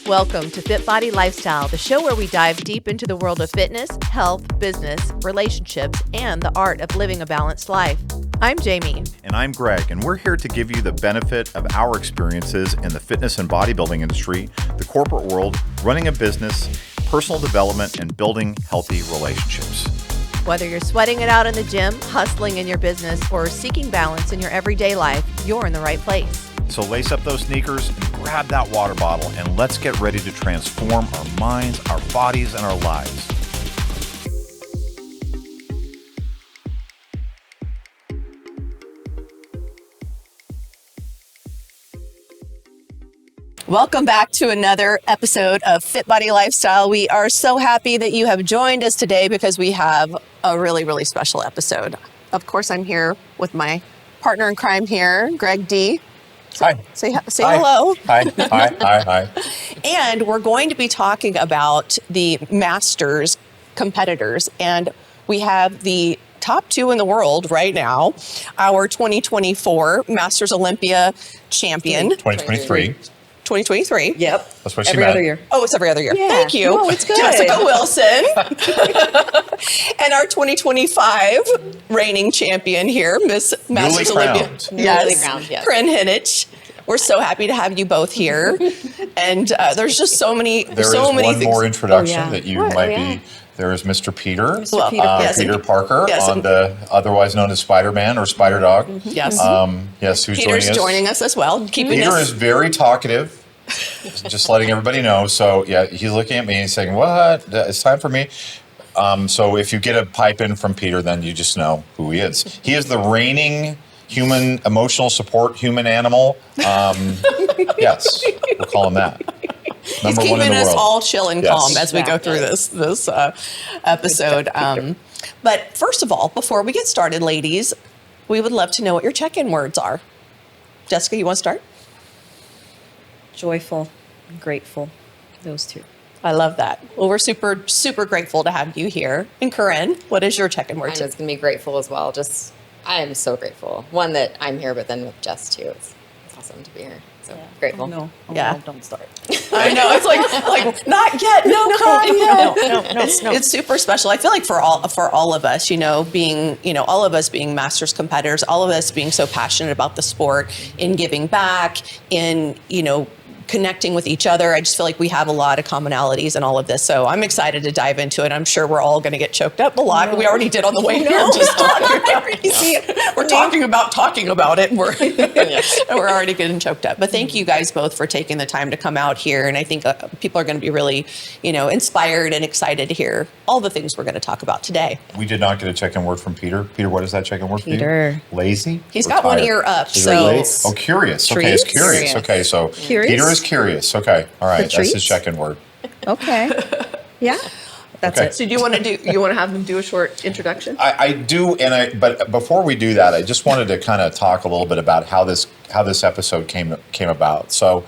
Welcome to FitBody Lifestyle, the show where we dive deep into the world of fitness, health, business, relationships, and the art of living a balanced life. I'm Jamie. And I'm Greg, and we're here to give you the benefit of our experiences in the fitness and bodybuilding industry, the corporate world, running a business, personal development, and building healthy relationships. Whether you're sweating it out in the gym, hustling in your business, or seeking balance in your everyday life, you're in the right place. So lace up those sneakers and grab that water bottle, and let's get ready to transform our minds, our bodies, and our lives. Welcome back to another episode of FitBody Lifestyle. We are so happy that you have joined us today because we have a really, really special episode. Of course, I'm here with my partner in crime here, Greg D. Hi. Say Hi. hello. Hi. And we're going to be talking about the Masters competitors. And we have the top two in the world right now, our 2024 Masters Olympia champion. 2023. 2023. Yep. That's what she every meant. other year. Oh, it's every other year. Yeah. Thank you. No, it's good. Jessica Wilson. And our 2025 reigning champion here, Miss Masters Olympia. Newly crowned, yes. Kerryne Henich. We're so happy to have you both here. And there's just so many There is many one things. more introduction Oh, yeah. that you What? might Oh, yeah. be. There is Mr. Peter. Mr. Peter, yes, Peter and- Parker, yes, on and- the otherwise known as Spider-Man or Spider Dog. Yes. Yes, who's Peter's joining us? as well. Keeping Peter us. is very talkative. Just letting everybody know. So yeah, he's looking at me and saying, "What? It's time for me." So if you get a pipe in from Peter, then you just know who he is. He is the reigning human emotional support human animal. Yes, we'll call him that. He's Number one in keeping the us world. all chill and Yes. calm as we go through this episode. But first of all, before we get started, ladies, we would love to know what your check-in words are. Jessica, you want to start? Joyful, and grateful, those two. I love that. Well, we're super, super grateful to have you here. And Kerryne, what is your check-in Mine word? is going to be grateful as well. I am so grateful. One, that I'm here, but then with Jess too. It's awesome to be here. So grateful. No, Yeah. no, don't start. I know, it's like not yet, no crying yet. No. It's super special. I feel like for all of us, all of us being Masters competitors, all of us being so passionate about the sport, in giving back, in, connecting with each other. I just feel like we have a lot of commonalities in all of this. So I'm excited to dive into it. I'm sure we're all going to get choked up a lot. No. We already did on the way here. Just talking about it. We're talking about it, and we're already getting choked up. But thank you guys both for taking the time to come out here. And I think people are going to be really, inspired and excited to hear all the things we're going to talk about today. We did not get a check-in word from Peter. Peter, what is that check-in word for Peter. you? Lazy? He's Or got one tired? ear up, Is it so- lazy? Oh, curious. Okay, it's Treats? curious. Okay, so Curious? Peter is curious. Okay, all right. That's his treats? check-in word. Okay. Yeah. That's Okay. it. So do you want to have them do a short introduction? I do, but before we do that, I just wanted to kind of talk a little bit about how this episode came about. So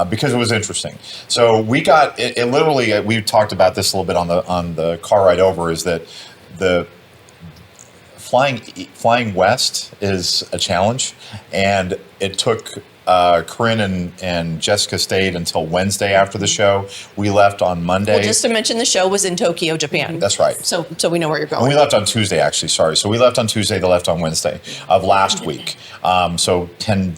because it was interesting. So we got it literally. We talked about this a little bit on the car ride over. Is that the flying west is a challenge, and it took. Kerryne and Jessica stayed until Wednesday after the show. We left on Monday. Well, just to mention, the show was in Tokyo, Japan. That's right. So we know where you're And going. we left on Tuesday, actually. Sorry. So we left on Tuesday. They left on Wednesday of last week. So 10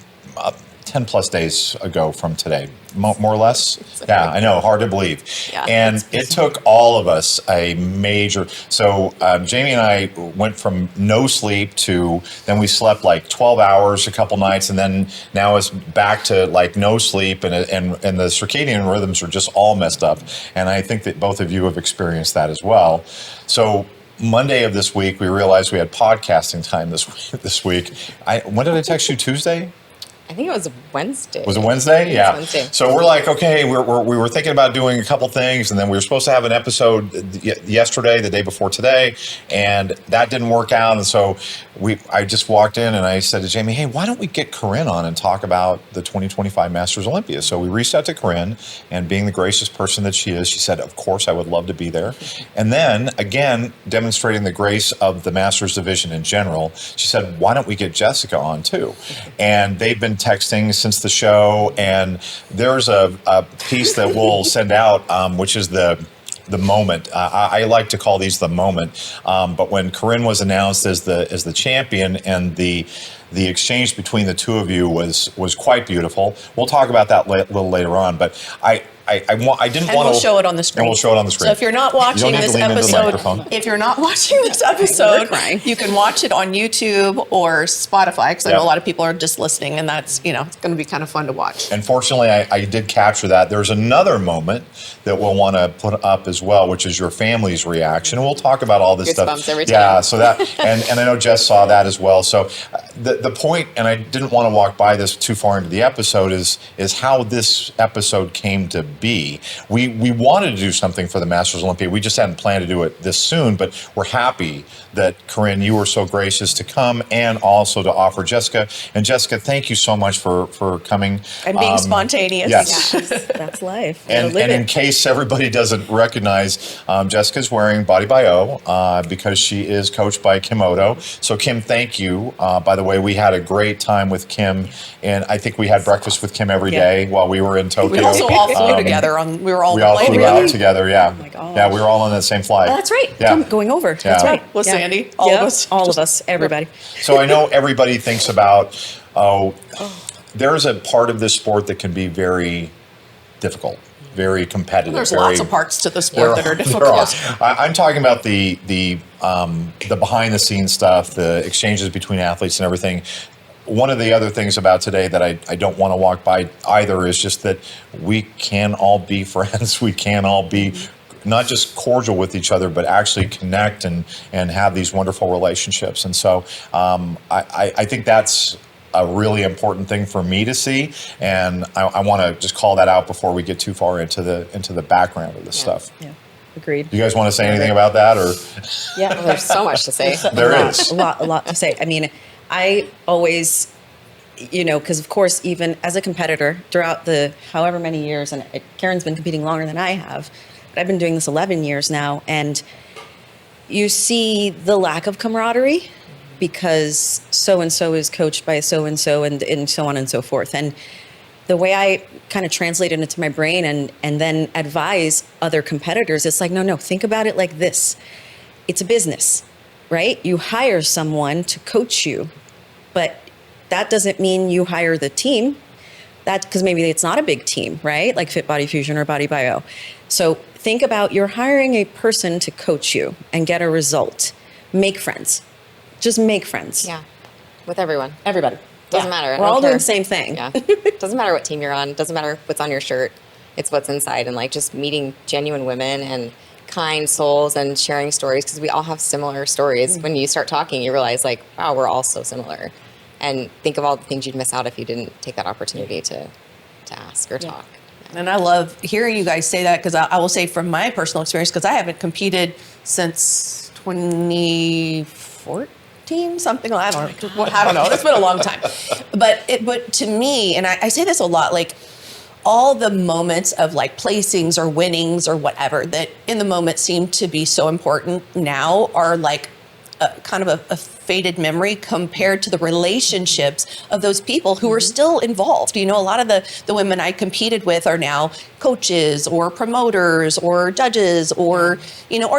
plus days ago from today, more or less. Yeah, I know. Hard to believe. Yeah, And it took all of us a major. So Jamie and I went from no sleep to then we slept like 12 hours a couple nights, and then now it's back to like no sleep, and the circadian rhythms are just all messed up. And I think that both of you have experienced that as well. So Monday of this week, we realized we had podcasting time this week. When did I text you? Tuesday? I think it was Wednesday. Was it Wednesday? Yeah. Wednesday. So we're like, okay, we were thinking about doing a couple things, and then we were supposed to have an episode yesterday, the day before today, and that didn't work out. And so I just walked in and I said to Jamie, hey, why don't we get Kerryne on and talk about the 2025 Masters Olympia? So we reached out to Kerryne, and being the gracious person that she is, she said, of course, I would love to be there. And then, again, demonstrating the grace of the Masters division in general, she said, why don't we get Jessica on too? And they've been been texting since the show, and there's a piece that we'll send out, which is the moment. I like to call these the moment. But when Kerryne was announced as the champion, and the exchange between the two of you was quite beautiful. We'll talk about that a little later on. But I didn't want to. We'll show it on the screen. And we'll show it on the screen. So if you're not watching this episode, you can watch it on YouTube or Spotify, because I know a lot of people are just listening, and that's, it's going to be kind of fun to watch. And fortunately, I did capture that. There's another moment that we'll want to put up as well, which is your family's reaction. And we'll talk about all this stuff. Every time. Yeah, so that, and I know Jess saw that as well. So the point, and I didn't want to walk by this too far into the episode, is how this episode came to be. We wanted to do something for the Masters Olympia. We just hadn't planned to do it this soon, but we're happy that, Kerryne, you were so gracious to come and also to offer Jessica. And Jessica, thank you so much for coming. And being spontaneous. Yes. That's life. And in case everybody doesn't recognize, Jessica's wearing Body by O because she is coached by Kim Odo. So Kim, thank you. By the way, we had a great time with Kim, and I think we had breakfast with Kim every day while we were in Tokyo. We also all flew together. We all flew out together. Yeah. Oh my gosh. Yeah, we were all on that same flight. Oh, that's right. Yeah. Going over. That's right. With Sandy. All of us. All of us. Everybody. So I know everybody thinks about, there is a part of this sport that can be very difficult, very competitive. There's lots of parts to the sport that are difficult. I'm talking about the behind the scenes stuff, the exchanges between athletes and everything. One of the other things about today that I don't want to walk by either is just that we can all be friends. We can all be not just cordial with each other, but actually connect and have these wonderful relationships. And so I think that's a really important thing for me to see, and I want to just call that out before we get too far into the background of this stuff. Yeah. Agreed. Do you guys want to say anything about that, or? Yeah, well, there's so much to say. There is a lot to say. I mean, I always, because of course, even as a competitor throughout the however many years, and Kerryne's been competing longer than I have, but I've been doing this 11 years now, and you see the lack of camaraderie because so-and-so is coached by so-and-so and so on and so forth. And the way I kind of translate it into my brain and then advise other competitors, it's like, no, think about it like this. It's a business, right? You hire someone to coach you, but that doesn't mean you hire the team. Because maybe it's not a big team, right? Like FitBody Fusion or Body by O. So think about, you're hiring a person to coach you and get a result. Make friends. Just make friends. Yeah, with everyone. Everybody. Doesn't matter. We're all doing the same thing. Yeah. Doesn't matter what team you're on. Doesn't matter what's on your shirt. It's what's inside, and like just meeting genuine women and kind souls and sharing stories, because we all have similar stories. When you start talking, you realize like, wow, we're all so similar. And think of all the things you'd miss out if you didn't take that opportunity to ask or talk. And I love hearing you guys say that, because I will say from my personal experience, because I haven't competed since 2014, something like that. I don't know. It's been a long time. But to me, and I say this a lot, like all the moments of like placings or winnings or whatever that in the moment seem to be so important now are like kind of a faded memory compared to the relationships of those people who are still involved. A lot of the women I competed with are now coaches or promoters or judges or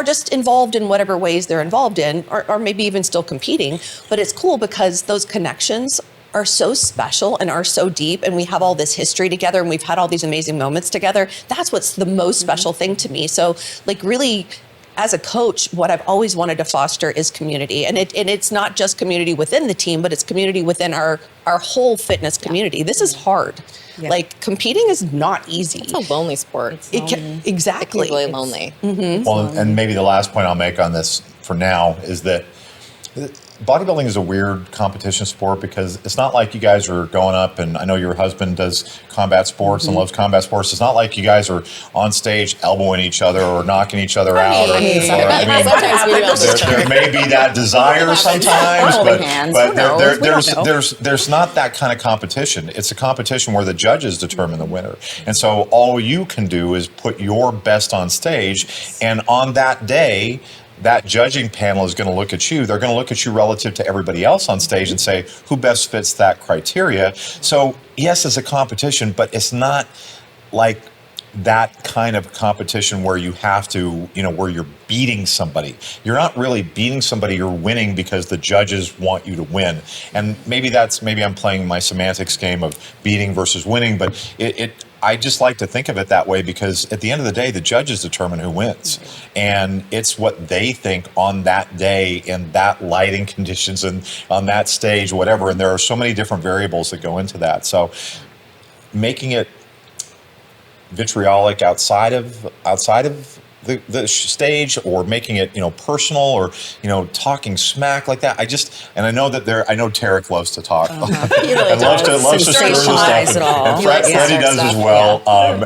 just involved in whatever ways they're involved in, or maybe even still competing. But it's cool because those connections are so special and are so deep, and we have all this history together, and we've had all these amazing moments together. That's what's the most special thing to me. So like really, as a coach, what I've always wanted to foster is community. And it's not just community within the team, but it's community within our whole fitness community. This is hard. Yeah. Like competing is not easy. It's a lonely sport. Exactly. It's really lonely. Well, and maybe the last point I'll make on this for now is that bodybuilding is a weird competition sport, because it's not like you guys are going up, and I know your husband does combat sports and loves combat sports. It's not like you guys are on stage elbowing each other or knocking each other out. There may be that desire sometimes, but there's not that kind of competition. It's a competition where the judges determine the winner. And so all you can do is put your best on stage, and on that day, that judging panel is going to look at you. They're going to look at you relative to everybody else on stage and say, who best fits that criteria? So yes, it's a competition, but it's not like that kind of competition where you have to, where you're beating somebody. You're not really beating somebody, you're winning because the judges want you to win. And maybe I'm playing my semantics game of beating versus winning, but I just like to think of it that way because at the end of the day, the judges determine who wins. And it's what they think on that day in that lighting conditions and on that stage, whatever. And there are so many different variables that go into that. So making it vitriolic outside of the stage, or making it personal, or talking smack like that. I know that I know Tarek loves to talk and loves to stir stuff. And Freddie does as well.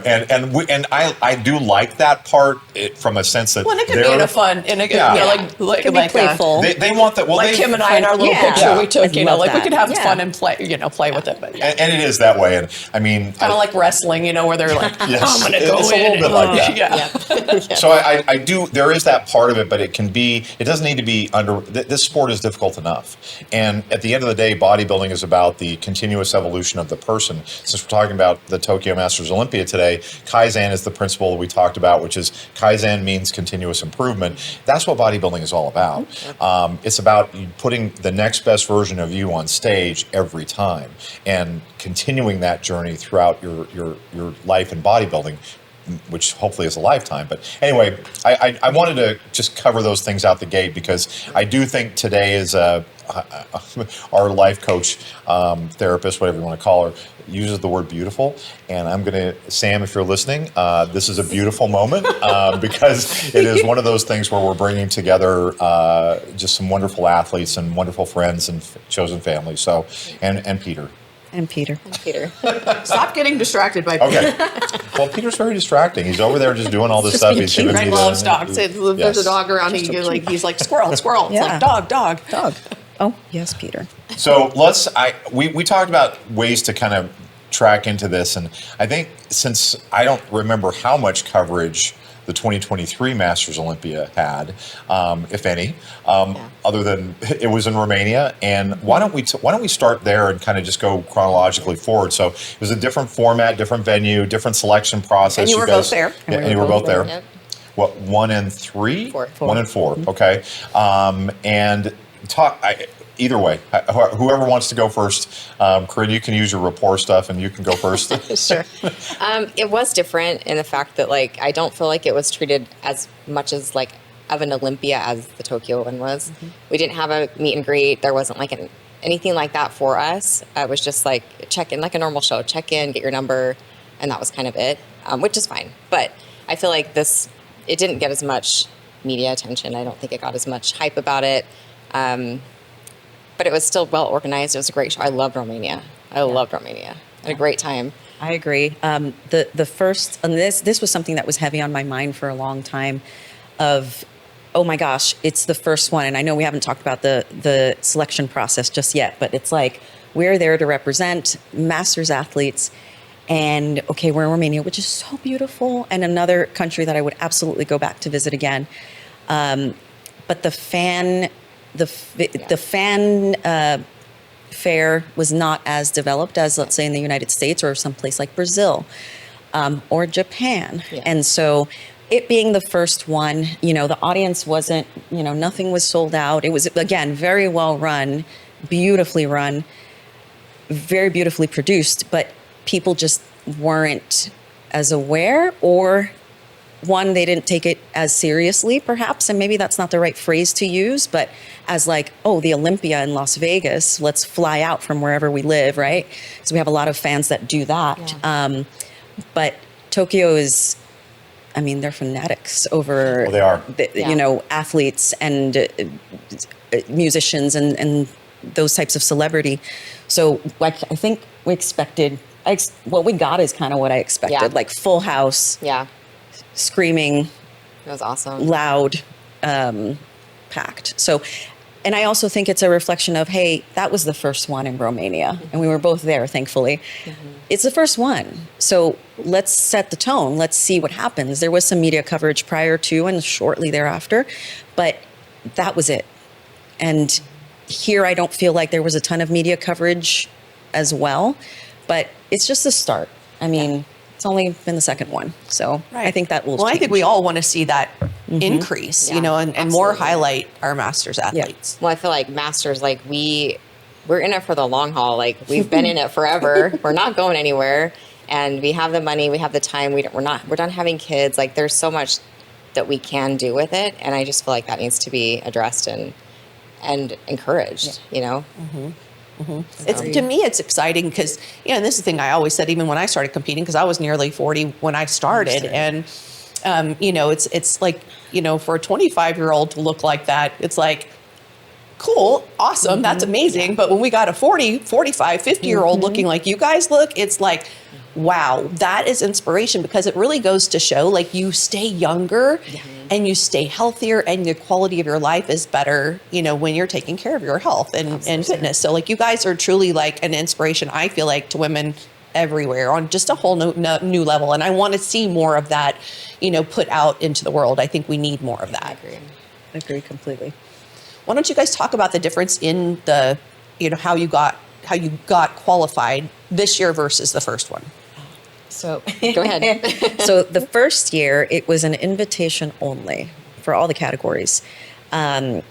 And I do like that part from a sense that it could be in a fun, like be playful. They want that. Well, like Kim and I in our little picture we took. We could have fun and play with it. But and it is that way. And I mean, kind of like wrestling, where they're like, yes, I'm gonna go it's in. a little bit like that. So I do, there is that part of it, but it doesn't need to be this sport is difficult enough. And at the end of the day, bodybuilding is about the continuous evolution of the person. Since we're talking about the Tokyo Masters Olympia today, Kaizen is the principle that we talked about, which is Kaizen means continuous improvement. That's what bodybuilding is all about. It's about putting the next best version of you on stage every time and continuing that journey throughout your life in bodybuilding, which hopefully is a lifetime. But anyway, I wanted to just cover those things out the gate because I do think today is our life coach, therapist, whatever you want to call her, uses the word beautiful. And I'm going to, Sam, if you're listening, this is a beautiful moment because it is one of those things where we're bringing together just some wonderful athletes and wonderful friends and chosen family. So, and Peter. And Peter. Stop getting distracted by Peter. Okay. Well, Peter's very distracting. He's over there just doing all this stuff. He's giving me loves dogs. There's a dog around. He's like squirrel. It's like dog. Oh, yes, Peter. So we talked about ways to kind of track into this, and I think since I don't remember how much coverage the 2023 Masters Olympia had, if any, other than it was in Romania. And why don't we start there and kind of just go chronologically forward? So it was a different format, different venue, different selection process. And you were both there. Yeah, and you were both there. Yep. What, 1 and 3? 4. 1 and 4. Okay. And talk. Either way, whoever wants to go first. Kerryne, you can use your rapport stuff and you can go first. Sure. It was different in the fact that I don't feel like it was treated as much as of an Olympia as the Tokyo one was. Mm-hmm. We didn't have a meet and greet. There wasn't anything like that for us. It was just check in, like a normal show, check in, get your number. And that was kind of it, which is fine. But I feel like it didn't get as much media attention. I don't think it got as much hype about it. But it was still well organized. It was a great show. I loved Romania. I had a great time. I agree. The first, and this was something that was heavy on my mind for a long time of, oh my gosh, it's the first one. And I know we haven't talked about the selection process just yet, but it's we're there to represent Masters athletes. And okay, we're in Romania, which is so beautiful, and another country that I would absolutely go back to visit again. But the fan fair was not as developed as, let's say, in the United States or someplace like Brazil or Japan. Yeah. And so it being the first one, the audience wasn't, nothing was sold out. It was, again, very well run, beautifully run, very beautifully produced, but people just weren't as aware, or one, they didn't take it as seriously, perhaps, and maybe that's not the right phrase to use, but as the Olympia in Las Vegas, let's fly out from wherever we live, right? So we have a lot of fans that do that. Yeah. But Tokyo is, they're fanatics over, they are. Athletes and musicians and those types of celebrity. So I think we expected, what we got is kind of what I expected, full house. Yeah. Screaming. It was awesome. Loud, packed. So And I also think it's a reflection of, hey, that was the first one in Romania, and we were both there, thankfully. It's the first one. So let's set the tone. Let's see what happens. There was some media coverage prior to and shortly thereafter, but that was it. And here I don't feel like there was a ton of media coverage as well, but it's just a start. I mean, it's only been the second one. So I think that will change. I think we all want to see that increase, Yeah, you know, and more absolutely. highlight our Masters athletes. Well, I feel like Masters, like we're in it for the long haul. Like we've been in it forever. We're not going anywhere, and we have the money, we have the time. We're done having kids. Like there's so much that we can do with it, and I just feel like that needs to be addressed and encouraged. You know. It's, to me, it's exciting because, you know, and this is the thing I always said, even when I started competing, because I was nearly 40 when I started. And, you know, it's like, you know, for a 25-year-old to look like that, it's like, cool, awesome, that's amazing. But when we got a 40, 45, 50-year-old looking like you guys look, it's like, wow, that is inspiration, because it really goes to show, like, you stay younger and you stay healthier, and the quality of your life is better, you know, when you're taking care of your health and fitness. So, like, you guys are truly like an inspiration, I feel like, to women everywhere on just a whole new level. And I want to see more of that, you know, put out into the world. I think we need more of that. I agree completely. Why don't you guys talk about the difference in the, you know, how you got qualified this year versus the first one? So Go ahead. So the first year, it was an invitation only for all the categories. And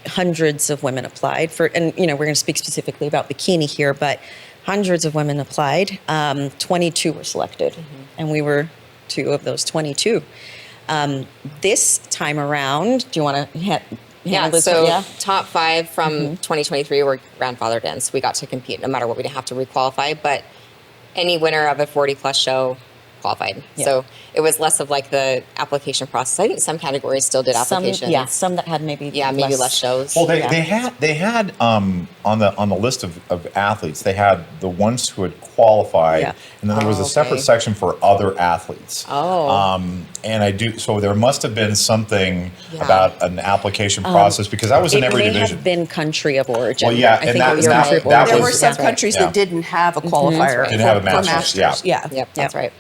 hundreds of women applied for, and, you know, we're going to speak specifically about bikini here, but hundreds of women applied. 22 were selected, and we were 2 of those 22. This time around, do you want to handle this? So top 5 from 2023 were grandfathered in, so we got to compete no matter what. We didn't have to requalify, but any winner of a 40-plus show qualified. So it was less of like the application process. I think some categories still did applications. Some that had maybe less shows. Well, they had on the list of athletes, they had the ones who had qualified, and then there was a separate section for other athletes. So there must have been something about an application process, because that was in every division. It may have been country of origin. Well, yeah, I think and it was country of origin. There were some countries that didn't have a qualifier Didn't have a for Masters, Masters. Yep, that's right.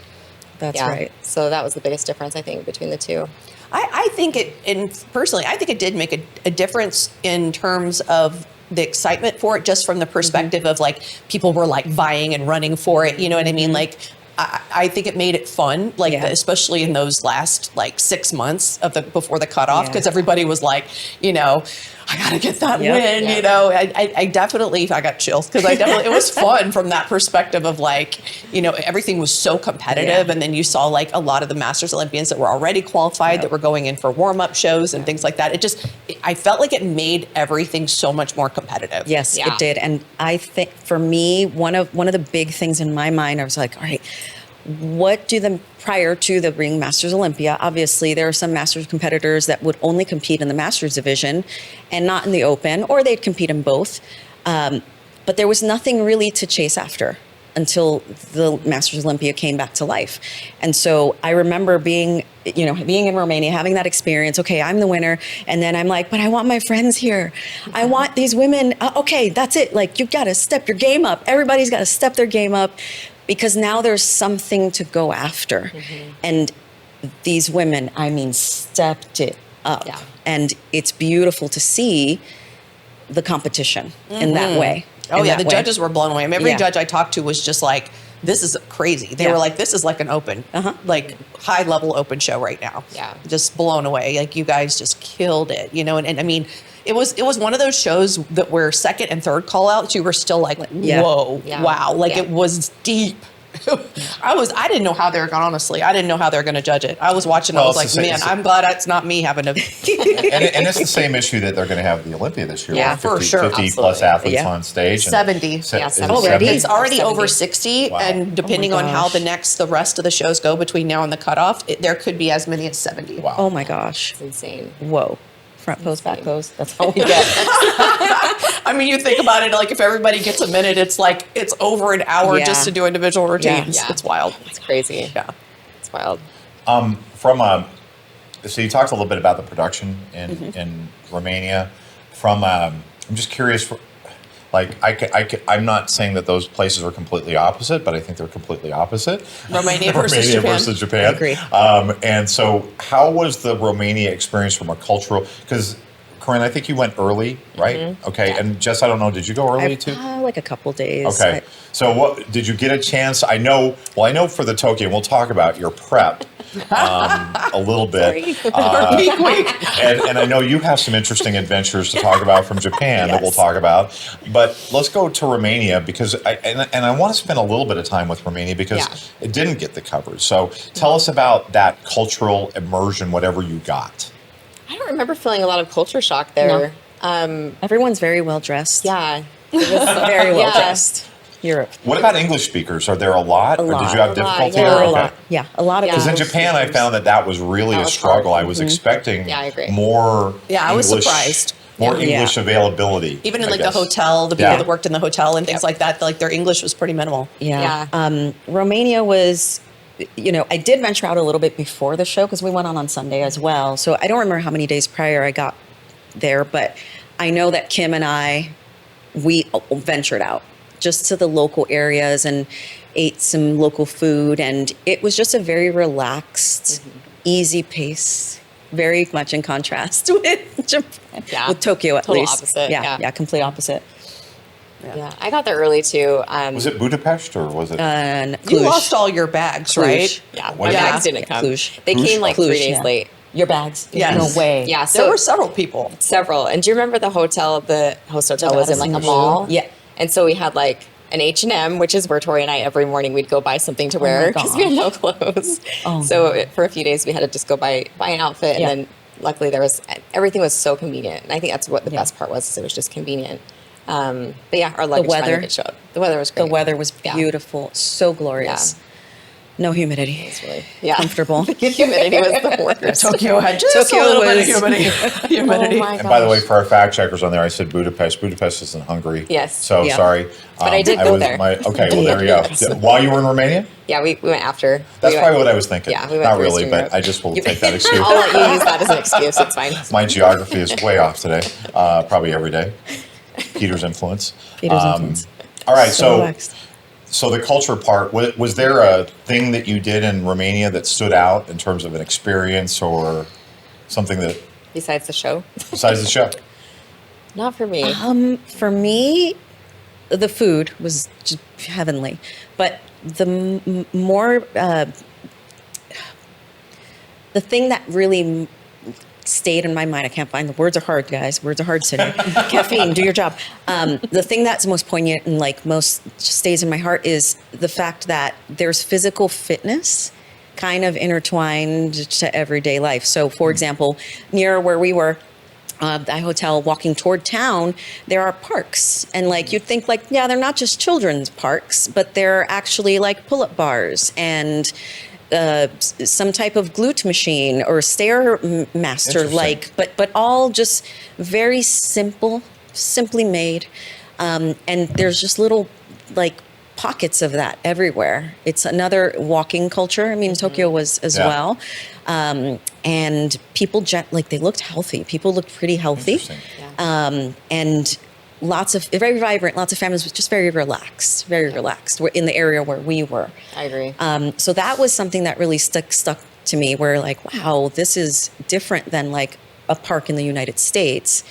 That's right. So that was the biggest difference, I think, between the two. I think it, and personally, I think it did make a difference in terms of the excitement for it, just from the perspective of, like, people were like vying and running for it. You know what I mean? Like, I think it made it fun, like especially in those last like 6 months before the cutoff, because everybody was like, you know, I gotta get that win. You know, I definitely got chills, because it was fun from that perspective of, like, you know, everything was so competitive, and then you saw like a lot of the Masters Olympians that were already qualified that were going in for warm-up shows and things like that. I felt like it made everything so much more competitive. Yes, it did. And I think for me, one of the big things in my mind, I was like, all right, what do prior to the Ring Masters Olympia, obviously there are some Masters competitors that would only compete in the Masters division and not in the Open, or they'd compete in both. But there was nothing really to chase after until the Masters Olympia came back to life. And so I remember being in Romania, having that experience. Okay, I'm the winner. And then I'm like, but I want my friends here. I want these women. Okay, that's it. Like, you've got to step your game up. Everybody's got to step their game up, because now there's something to go after. And these women, I mean, stepped it up. Yeah. And it's beautiful to see the competition in that way. Oh, yeah, the judges were blown away. I mean, every judge I talked to was just like, this is crazy. They were like, this is like an open, like high-level open show right now. Yeah. Just blown away. Like, you guys just killed it, you know? And I mean, it was one of those shows that where second and third call-outs, you were still like, whoa, wow. Like, it was deep. I didn't know how they were going, honestly. I didn't know how they were going to judge it. I was watching, I was like, man, I'm glad it's not me having to. and it's the same issue that they're going to have at the Olympia this year. Yeah, for sure. 50 plus athletes on stage. 70. 70. Already? It's already over 60. Wow. And depending on how the rest of the shows go between now and the cutoff, there could be as many as 70. Wow. Oh my gosh. It's insane. Whoa. Front pose, back pose. That's all we get. I mean, you think about it, like, if everybody gets a minute, it's like, it's over an hour just to do individual routines. Yeah. It's wild. It's crazy. Yeah. It's wild. so you talked a little bit about the production in Romania. From I'm just curious. I'm not saying that those places are completely opposite, but I think they're completely opposite. Romania versus Japan. I agree. And so, how was the Romania experience from a cultural? Because Kerryne, I think you went early, right? Mm-hmm. Okay. Yeah. And Jess, I don't know, did you go early too? Like a couple days. Okay. So what did you get a chance? I know for the Tokyo, we'll talk about your prep a little bit. And I know you have some interesting adventures to talk about from Japan that we'll talk about. But let's go to Romania because I want to spend a little bit of time with Romania because it didn't get the coverage. So tell us about that cultural immersion, whatever you got. I don't remember feeling a lot of culture shock there. No. Everyone's very well dressed. Yeah. It was very well dressed. Europe. What about English speakers? Are there a lot? Or did you have difficulty? Yeah, Okay. a lot. Yeah, a lot of Because in Japan, I found that was really a struggle. I was expecting I agree. more I was English, surprised. more English availability. Even in the hotel, the people that worked in the hotel and things like that, like their English was pretty minimal. Yeah. Romania was, I did venture out a little bit before the show because we went on Sunday as well. So I don't remember how many days prior I got there, but I know that Kim and we ventured out just to the local areas and ate some local food. And it was just a very relaxed, easy pace, very much in contrast with Japan, with Tokyo at least. Opposite. Yeah, complete opposite. Yeah, I got there early too. Was it Budapest or was it? You lost all your bags, right? Yeah, my bags didn't come. Cluj. They came like 3 days late. Your bags? Yes. No way. Yeah, so There were several people. Several. And do you remember the hotel? The host hotel was in like a mall. Yeah. And so we had like an H&M, which is where Tori and I every morning we'd go buy something to wear because we had no clothes. For a few days we had to just go buy an outfit, and then luckily everything was so convenient. And I think that's what the best part was. Is it was just convenient. But yeah, our luggage finally could show up. The weather was great. The weather was beautiful, so glorious. Yeah. No humidity. It's really comfortable. Humidity was the worst. Tokyo had just a little bit of humidity. Oh my And by the way, for our fact checkers on there, I said Budapest. Budapest is in Hungary. Yes. So sorry. But I did go there. Okay, well, there we go. While you were in Romania? Yeah, we went after. That's probably what I was thinking. Yeah, we went Not through really, Eastern but Europe. I just will take that excuse. I'll let you use that as an excuse. It's fine. My geography is way off today, probably every day. Peter's influence. All right, so the culture part, was there a thing that you did in Romania that stood out in terms of an experience or something that... Besides the show? Besides the show? Not for me. For me, the food was just heavenly. But the more... the thing that really stayed in my mind, I can't find the words are hard, guys. Words are hard today. Caffeine, do your job. The thing that's most poignant and most stays in my heart is the fact that there's physical fitness kind of intertwined to everyday life. So, for example, near where we were, the hotel, walking toward town, there are parks. And you'd think they're not just children's parks, but they're actually pull-up bars and some type of glute machine or Stairmaster but all just very simply made. And there's just little pockets of that everywhere. It's another walking culture. I mean, Tokyo was as well. And people they looked healthy. People looked pretty healthy. And very vibrant, lots of families, but just very relaxed We're in the area where we were. I agree. So that was something that really stuck to me where wow, this is different than a park in the United States.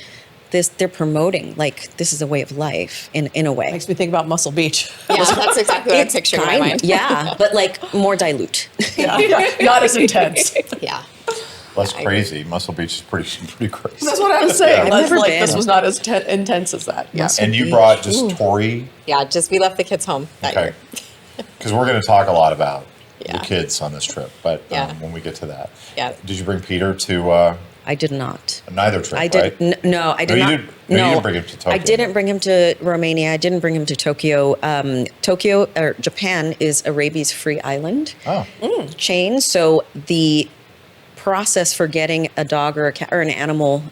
They're promoting this is a way of life in a way. Makes me think about Muscle Beach. Yeah, that's exactly what I'm picturing in my mind. Yeah, but more dilute. Not as intense. Yeah. Less crazy. Muscle Beach is pretty crazy. That's what I was saying. I've never been. This was not as intense as that. Yeah. And you brought just Tori? Yeah, we left the kids home that year. Because we're going to talk a lot about the kids on this trip, but Yeah. When we get to that. Yeah. Did you bring Peter to I did not. neither trip, I did. right? No, I did you not. didn't- you didn't bring him to Tokyo. I didn't bring him to Romania. I didn't bring him to Tokyo. Tokyo or Japan is a rabies-free island chain. So the process for getting a dog or a cat or an animal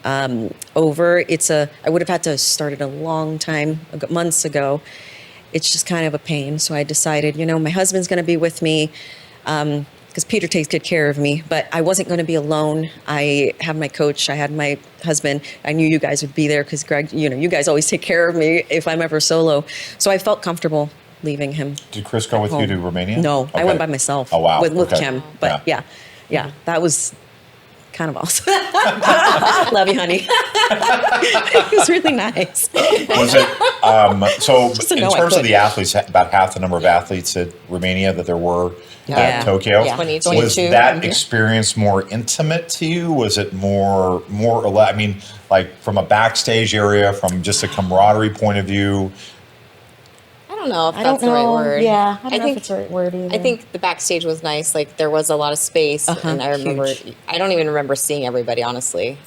over, I would have had to start it a long time, months ago. It's just kind of a pain. So I decided, my husband's going to be with me. because Peter takes good care of me, but I wasn't going to be alone. I have my coach. I had my husband. I knew you guys would be there because Greg, you guys always take care of me if I'm ever solo. So I felt comfortable leaving him. Did Chris go with you to Romania? No, I Okay. went by myself. Oh, wow. With Okay. Kim. But yeah, that was kind of awesome. Love you, honey. It was really nice. Was it so? Just to In know I terms of could. the athletes, about half the number of athletes at Romania that there were Yeah. at Tokyo. Yeah. 22. Was that Mhm. experience more intimate to you? Was it more or less? I mean, like from a backstage area, from just a camaraderie point of view. I don't know if I that's don't the right know. word. Yeah, I don't know think if it's the right word either. I think the backstage was nice. Like there was a lot of space, and I remember. Huge. I don't even remember seeing everybody honestly.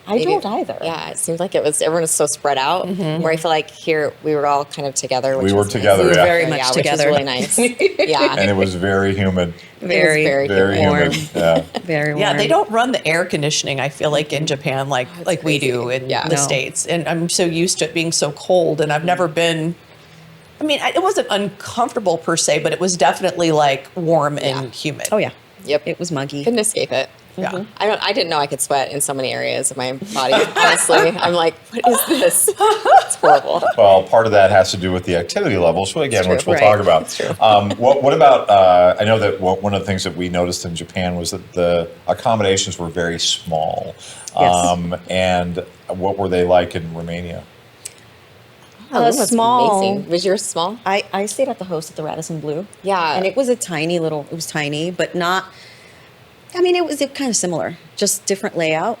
I don't either. Yeah, it seemed like everyone was so spread out. Where I feel like here we were all kind of together. Which We were was nice. together, We were yeah. very much Which together. was really nice. Yeah, And it was very humid. Very, very Very warm. humid. Yeah. Very warm. Yeah, they don't run the air conditioning, I feel like, in Japan like we do in Yeah. the No. States. And I'm so used to it being so cold, and I've never been, I mean, it wasn't uncomfortable per se, but it was definitely like warm and humid. Oh, yeah. Yep. It was muggy. couldn't escape it. Yeah. I didn't know I could sweat in so many areas of my body. Honestly, I'm like, what is this? It's horrible. Well, part of that has to do with the activity levels, again, true. which we'll Right. talk about. It's true. What about? I know that one of the things that we noticed in Japan was that the accommodations were very small. Yes. And what were they like in Romania? Oh, that was small. amazing. Was yours small? I stayed at the host at the Radisson Blu. Yeah. And it was it was tiny, but not, I mean, it was kind of similar, just different layout.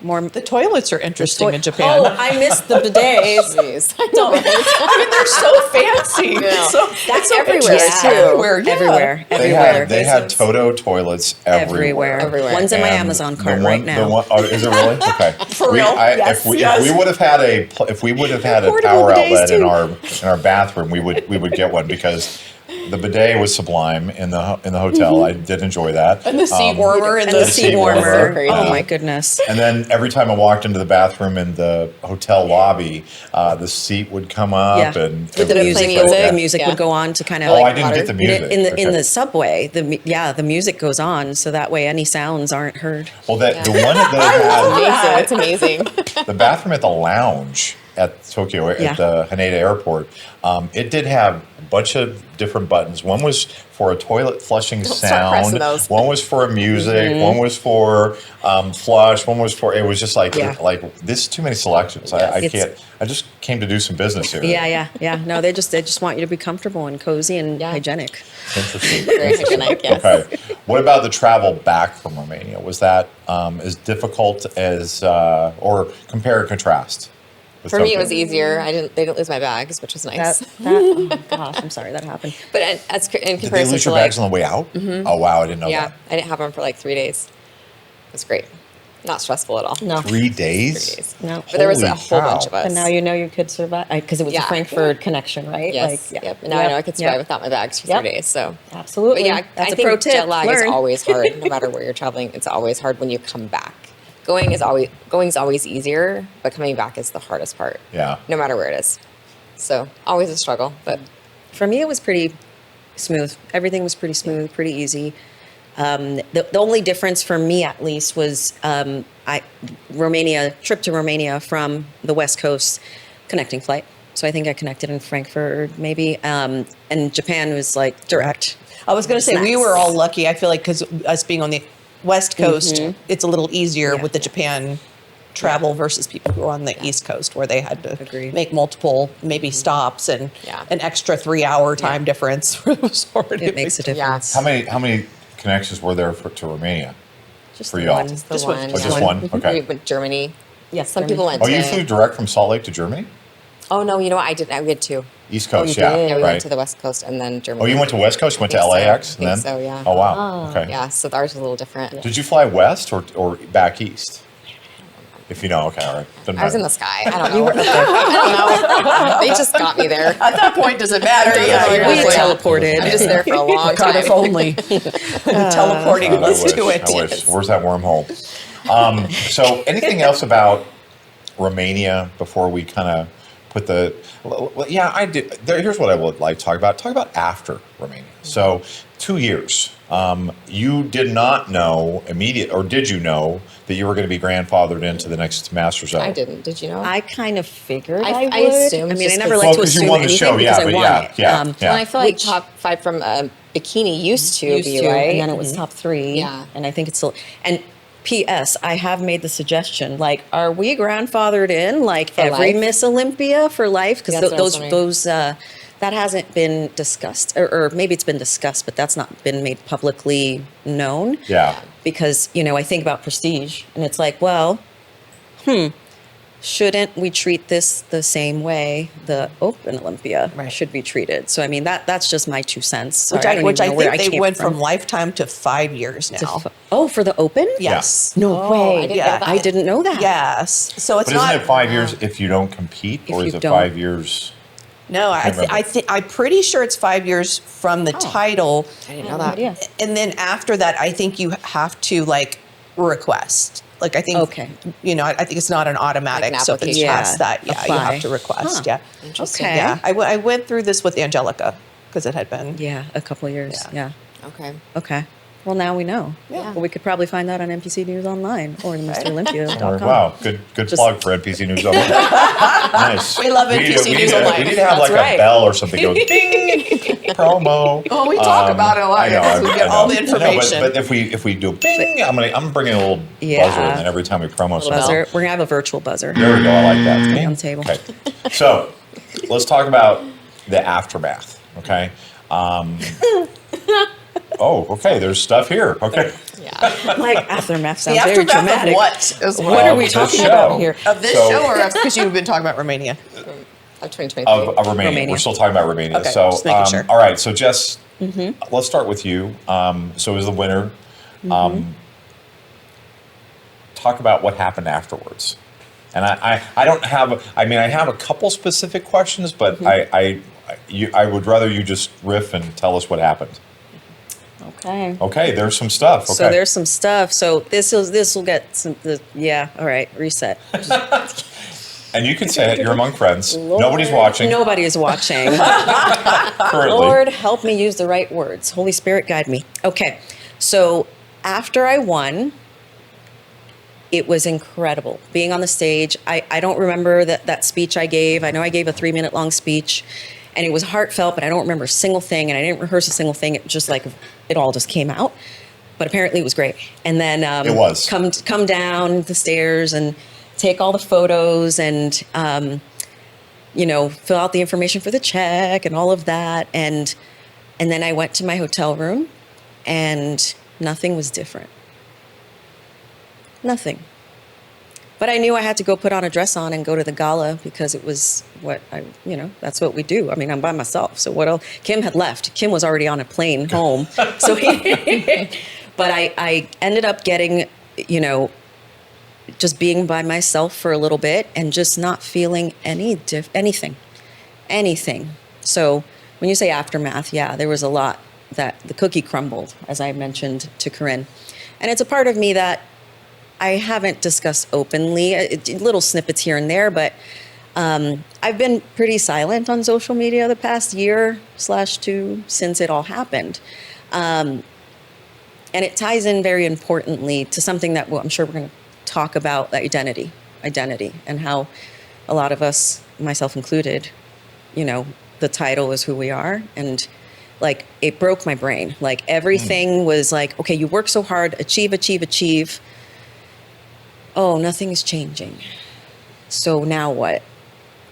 More. The toilets are interesting in Japan. Oh, I missed the bidets. Jeez. I know. I mean, they're so fancy. Yeah. So, That's so everywhere, interesting. too. Everywhere, yeah. Everywhere. They Everywhere. had Toto toilets everywhere. Everywhere. One's in my And Amazon the cart one- right the now. one- oh, is it really? Okay. For real? Yes, If we would have had a Portable power bidets, outlet in too. our bathroom, we would get one because the bidet was sublime in the hotel. I did enjoy that. And the seat warmer and And the seat warmer. Crazy. Oh, my goodness. And then every time I walked into the bathroom in the hotel lobby, the seat would come up Yeah. and With the Play music, music. the music Yeah. would go on to kind of Oh, like I didn't get the music. in Okay. the subway. The music goes on, so that way any sounds aren't heard. Well, the one that they had, It's amazing. the bathroom at the lounge at Tokyo Yeah. at the Haneda Airport, it did have a bunch of different buttons. One was for a toilet flushing start pressing sound. those. One was for music. One was for flush. One was for. It was just like Yeah. this is too many selections. I It's- can't. I just came to do some business here. Yeah. No, they just want you to be comfortable and cozy and Yeah. hygienic. Interesting. Very hygienic, yes. Okay. What about the travel back from Romania? Was that as difficult as, or compare and contrast? with For me, it Tokyo? was easier. They didn't lose my bags, which was nice. Oh gosh, I'm sorry that happened. But as in Did they comparison lose to your like, bags on the way out? Oh wow, I didn't know yeah, that. I didn't have them for like 3 days. It was great. Not stressful at all. No. 3 days? 3 days. No. But there was a Holy whole cow. bunch of us. And now you know you could survive because it was Yeah. a Frankfurt connection, right? Yes. Like, Yep. And now I know I could survive Yep. without my bags for Yep. 3 days. So Absolutely. But yeah, That's I a think pro tip. jet lag is Learn. always hard, no matter where you're traveling. It's always hard when you come back. Going is always easier, but coming back is the hardest part. Yeah. No matter where it is. So always a struggle, but For me, it was pretty smooth. Everything was pretty smooth, pretty easy. The only difference for me, at least, was trip to Romania from the West Coast, connecting flight. So I think I connected in Frankfurt, maybe. And Japan was like direct. I was going to say, we Nice. were all lucky, I feel like, because us being on the West Coast, it's a little easier Yeah. with the Japan travel versus people who are on the East Coast where they had to Agreed. make multiple maybe stops and Yeah. an extra 3-hour time difference. It was already It makes a difference. How many connections were there to Romania? Just for the y'all? one. just the Just one. one. Oh, just one? Okay. We went Germany. Yes, Some Germany. people went Oh, to. you flew direct from Salt Lake to Germany? Oh, no, you know what? I didn't. We had two. East Coast, you yeah. did? Yeah, we right. went to the West Coast and then Germany. Oh, you went to West Coast? You went to I think so. LAX? I think and then? so, yeah. Oh, wow. Okay. Yeah, so ours was a little different. Did you fly west or back east? If you know, okay, all right. Doesn't I was in the matter. sky. I don't know. I don't know. They just got me there. At that point, does it matter? Yeah, you're We just like, teleported. I'm just there for a long God, time. if only. Teleporting I us wish, to it. I wish. Where's that wormhole? So anything else about Romania before we kind of put the, yeah, I did. Here's what I would like to talk about. Talk about after Romania. So 2 years. You did not know or did you know that you were going to be grandfathered into the next Masters? I didn't. Did you know? I kind of figured I I would. assumed I mean, I just never 'cause- like to Well, 'cause you assume won the anything show, because yeah, I but won yeah, it. yeah. Well, I feel like Which- top 5 from bikini used to be, right? and then it was top 3. Yeah. And I think it's still, and P.S. I have made the suggestion, like, are we grandfathered in, like, For every life? Miss Olympia for life? Because That's what I was wondering. those that hasn't been discussed, or maybe it's been discussed, but that's not been made publicly known. Yeah. Because, I think about prestige, and it's like, well, shouldn't we treat this the same way the Open Olympia should be treated? So, I mean, that's just my 2 cents. Sorry, Which I don't even know where think they came went from lifetime to 5 years to now. for the Open? Yes. No Oh, way. I didn't Yeah. know that. I didn't know that. Yes. So it's But isn't not. it 5 years if you don't compete, or If is you it don't. 5 years? No, I'm pretty sure it's 5 years from the title, I didn't know that. Yeah. and then after that, I think you have to request. Like I think, Okay. I think it's not an automatic. Like an so if it's application. past that, you Apply. have to request. Huh. Yeah. Interesting. Okay. Yeah. I went through this with Angelica because it had been. Yeah, a couple of years. Yeah. Yeah. Okay. Okay. Well, now we know. Yeah. Well, we could probably find that on NPC News Online or MrOlympia.com. Wow, good Just- plug for NPC News. Nice. We love NPC News Online. We need to have That's like right. a bell or something. Go ding, promo. Oh, we talk about it a lot. I know. Yes, we get all the I know, information. but if we do bing, I'm bringing a little Yeah. buzzer in every time we promo something. Buzzer. We're gonna have a virtual buzzer. There we go. I like that. On the table. Okay. So let's talk about the aftermath. Okay. Oh, okay. There's stuff here. Okay. Yeah. Like aftermath sounds The very aftermath of dramatic. what? Is What are we This talking show. about here? Of this So- show, or because you've been talking about Romania? Of 2023. Of Romania. Romania. We're still talking about Romania. Okay, So, just making sure. all right. So, Jess, let's start with you. So, as the winner, talk about what happened afterwards. And I don't have. I mean, I have a couple specific questions, but I would rather you just riff and tell us what happened. Okay. Okay, there's some stuff. Okay. So there's some stuff. So this will get some. Yeah. All right. Reset. And you can say it. You're among friends. Nobody's watching. Nobody is watching. Currently. Lord, help me use the right words. Holy Spirit, guide me. Okay. So after I won, it was incredible being on the stage. I don't remember that speech I gave. I know I gave a 3-minute long speech, and it was heartfelt, but I don't remember a single thing, and I didn't rehearse a single thing. It just it all just came out. But apparently it was great. And then It was. come down the stairs and take all the photos and fill out the information for the check and all of that. And then I went to my hotel room, and nothing was different. Nothing. But I knew I had to go put on a dress on and go to the gala because it was that's what we do. I mean, I'm by myself. So what else? Kim had left. Kim was already on a plane home. So but I ended up getting, just being by myself for a little bit and just not feeling anything. So when you say aftermath, yeah, there was a lot that the cookie crumbled, as I mentioned to Kerryne. And it's a part of me that I haven't discussed openly, little snippets here and there, but I've been pretty silent on social media the past year/2 since it all happened. And it ties in very importantly to something that I'm sure we're going to talk about, identity, and how a lot of us, myself included, the title is who we are. And it broke my brain. Everything was okay, you work so hard, achieve. Oh, nothing is changing. So now what?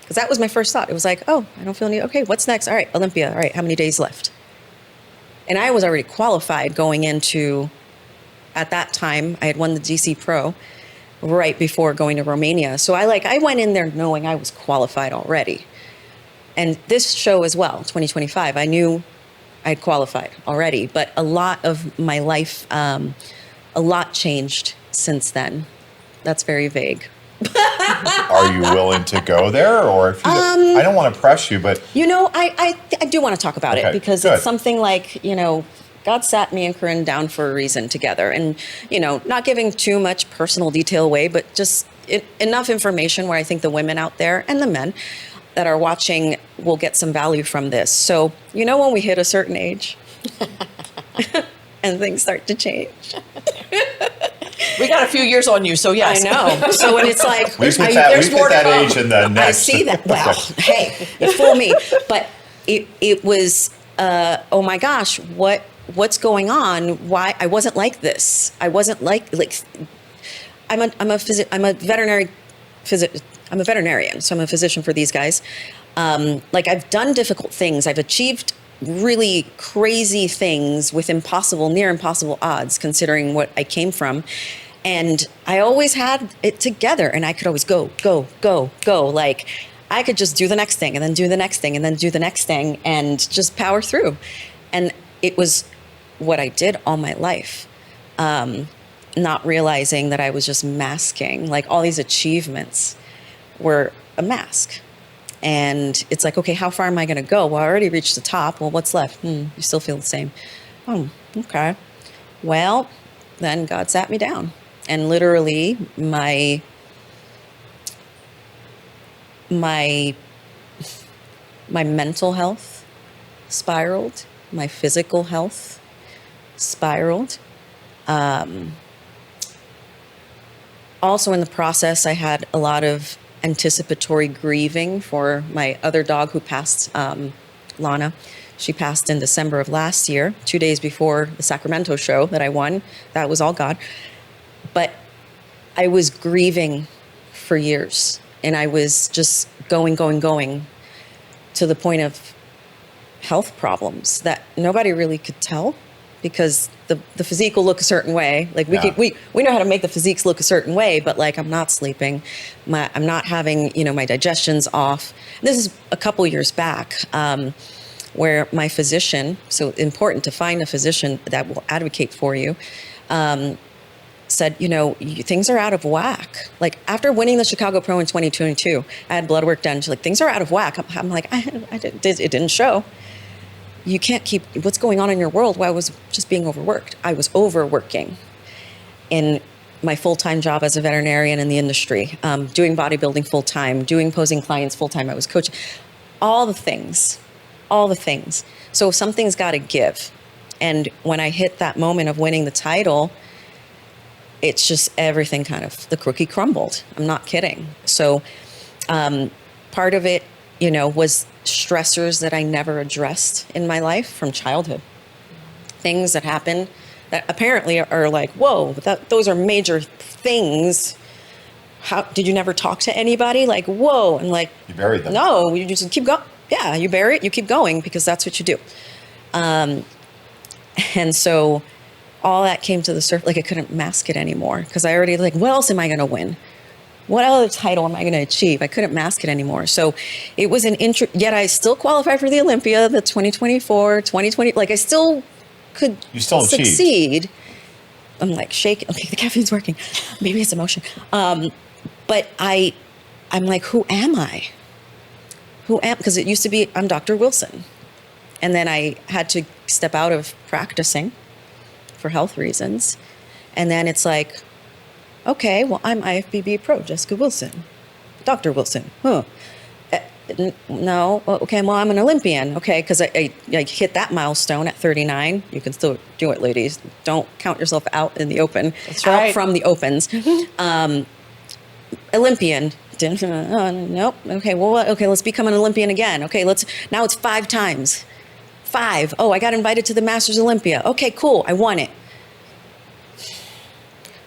Because that was my first thought. It was oh, I don't feel any, okay, what's next? All right, Olympia. All right, how many days left? And I was already qualified going into, at that time, I had won the DC Pro right before going to Romania. So I went in there knowing I was qualified already. And this show as well, 2025, I knew I'd qualified already. But a lot of my life, a lot changed since then. That's very vague. Are you willing to go there, or if you, I don't want to press you, but I do want to talk about it because good. it's something God sat me and Kerryne down for a reason together, and not giving too much personal detail away, but just enough information where I think the women out there and the men that are watching will get some value from this. So, when we hit a certain age and things start to change. We got a few years on you, so yes. I know. So when it's like, We put there's more to that come. age in the next. I see that. Well, hey, you fool me. But it was, oh my gosh, what's going on? Why I wasn't like this? I wasn't like I'm a veterinarian, so I'm a physician for these guys. I've done difficult things. I've achieved really crazy things with near impossible odds, considering what I came from. And I always had it together, and I could always go. Like, I could just do the next thing and then do the next thing and then do the next thing and just power through. And it was what I did all my life. Not realizing that I was just masking, like all these achievements were a mask. And it's like, okay, how far am I going to go? Well, I already reached the top. Well, what's left? You still feel the same. Oh, okay. Well, then God sat me down. And literally my mental health spiraled. My physical health spiraled. Also in the process, I had a lot of anticipatory grieving for my other dog who passed, Lana. She passed in December of last year, 2 days before the Sacramento show that I won. That was all God. But I was grieving for years, and I was just going to the point of health problems that nobody really could tell, because the physique will look a certain way. Like we know how to make the physiques look a certain way, but like I'm not sleeping, I'm not having, my digestion's off. This is a couple years back, where my physician, so important to find a physician that will advocate for you, said, things are out of whack. Like after winning the Chicago Pro in 2022, I had blood work done. She's like, things are out of whack. I'm like, it didn't show. You can't keep what's going on in your world. Well, I was just being overworked. I was overworking in my full-time job as a veterinarian in the industry, doing bodybuilding full-time, doing posing clients full-time. I was coaching, all the things. So something's got to give. And when I hit that moment of winning the title, it's just everything the cookie crumbled. I'm not kidding. So part of it, was stressors that I never addressed in my life from childhood. Things that happen that apparently are like, whoa, those are major things. How did you never talk to anybody? Like, whoa. And like, You buried them. No, you just keep going. Yeah, you bury it, you keep going, because that's what you do. And so all that came to the surface. Like I couldn't mask it anymore, because I already what else am I going to win? What other title am I going to achieve? I couldn't mask it anymore. So it was yet I still qualified for the Olympia, the 2024, 2020. Like I still could succeed. I'm like shaking. Okay, the caffeine's working. Maybe it's emotion. But I'm like, who am I? Because it used to be, I'm Dr. Wilson. And then I had to step out of practicing for health reasons. And then it's like, okay, well, I'm IFBB Pro, Jessica Wilson. Dr. Wilson. Huh. No. Okay, well, I'm an Olympian. Okay, because I hit that milestone at 39. You can still do it, ladies. Don't count yourself out in the open. That's right. Out from the opens. Olympian. Nope. Okay, well, okay, let's become an Olympian again. Okay, now it's 5 times. 5. Oh, I got invited to the Masters Olympia. Okay, cool. I won it.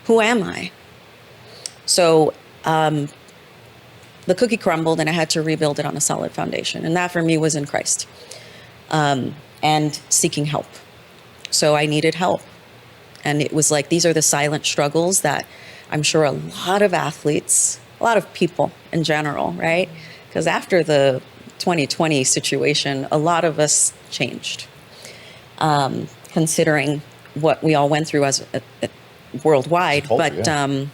Who am I? So the cookie crumbled, and I had to rebuild it on a solid foundation. And that for me was in Christ, and seeking help. So I needed help. And it was like, these are the silent struggles that I'm sure a lot of athletes, a lot of people in general, right? Because after the 2020 situation, a lot of us changed, considering what we all went through as worldwide. I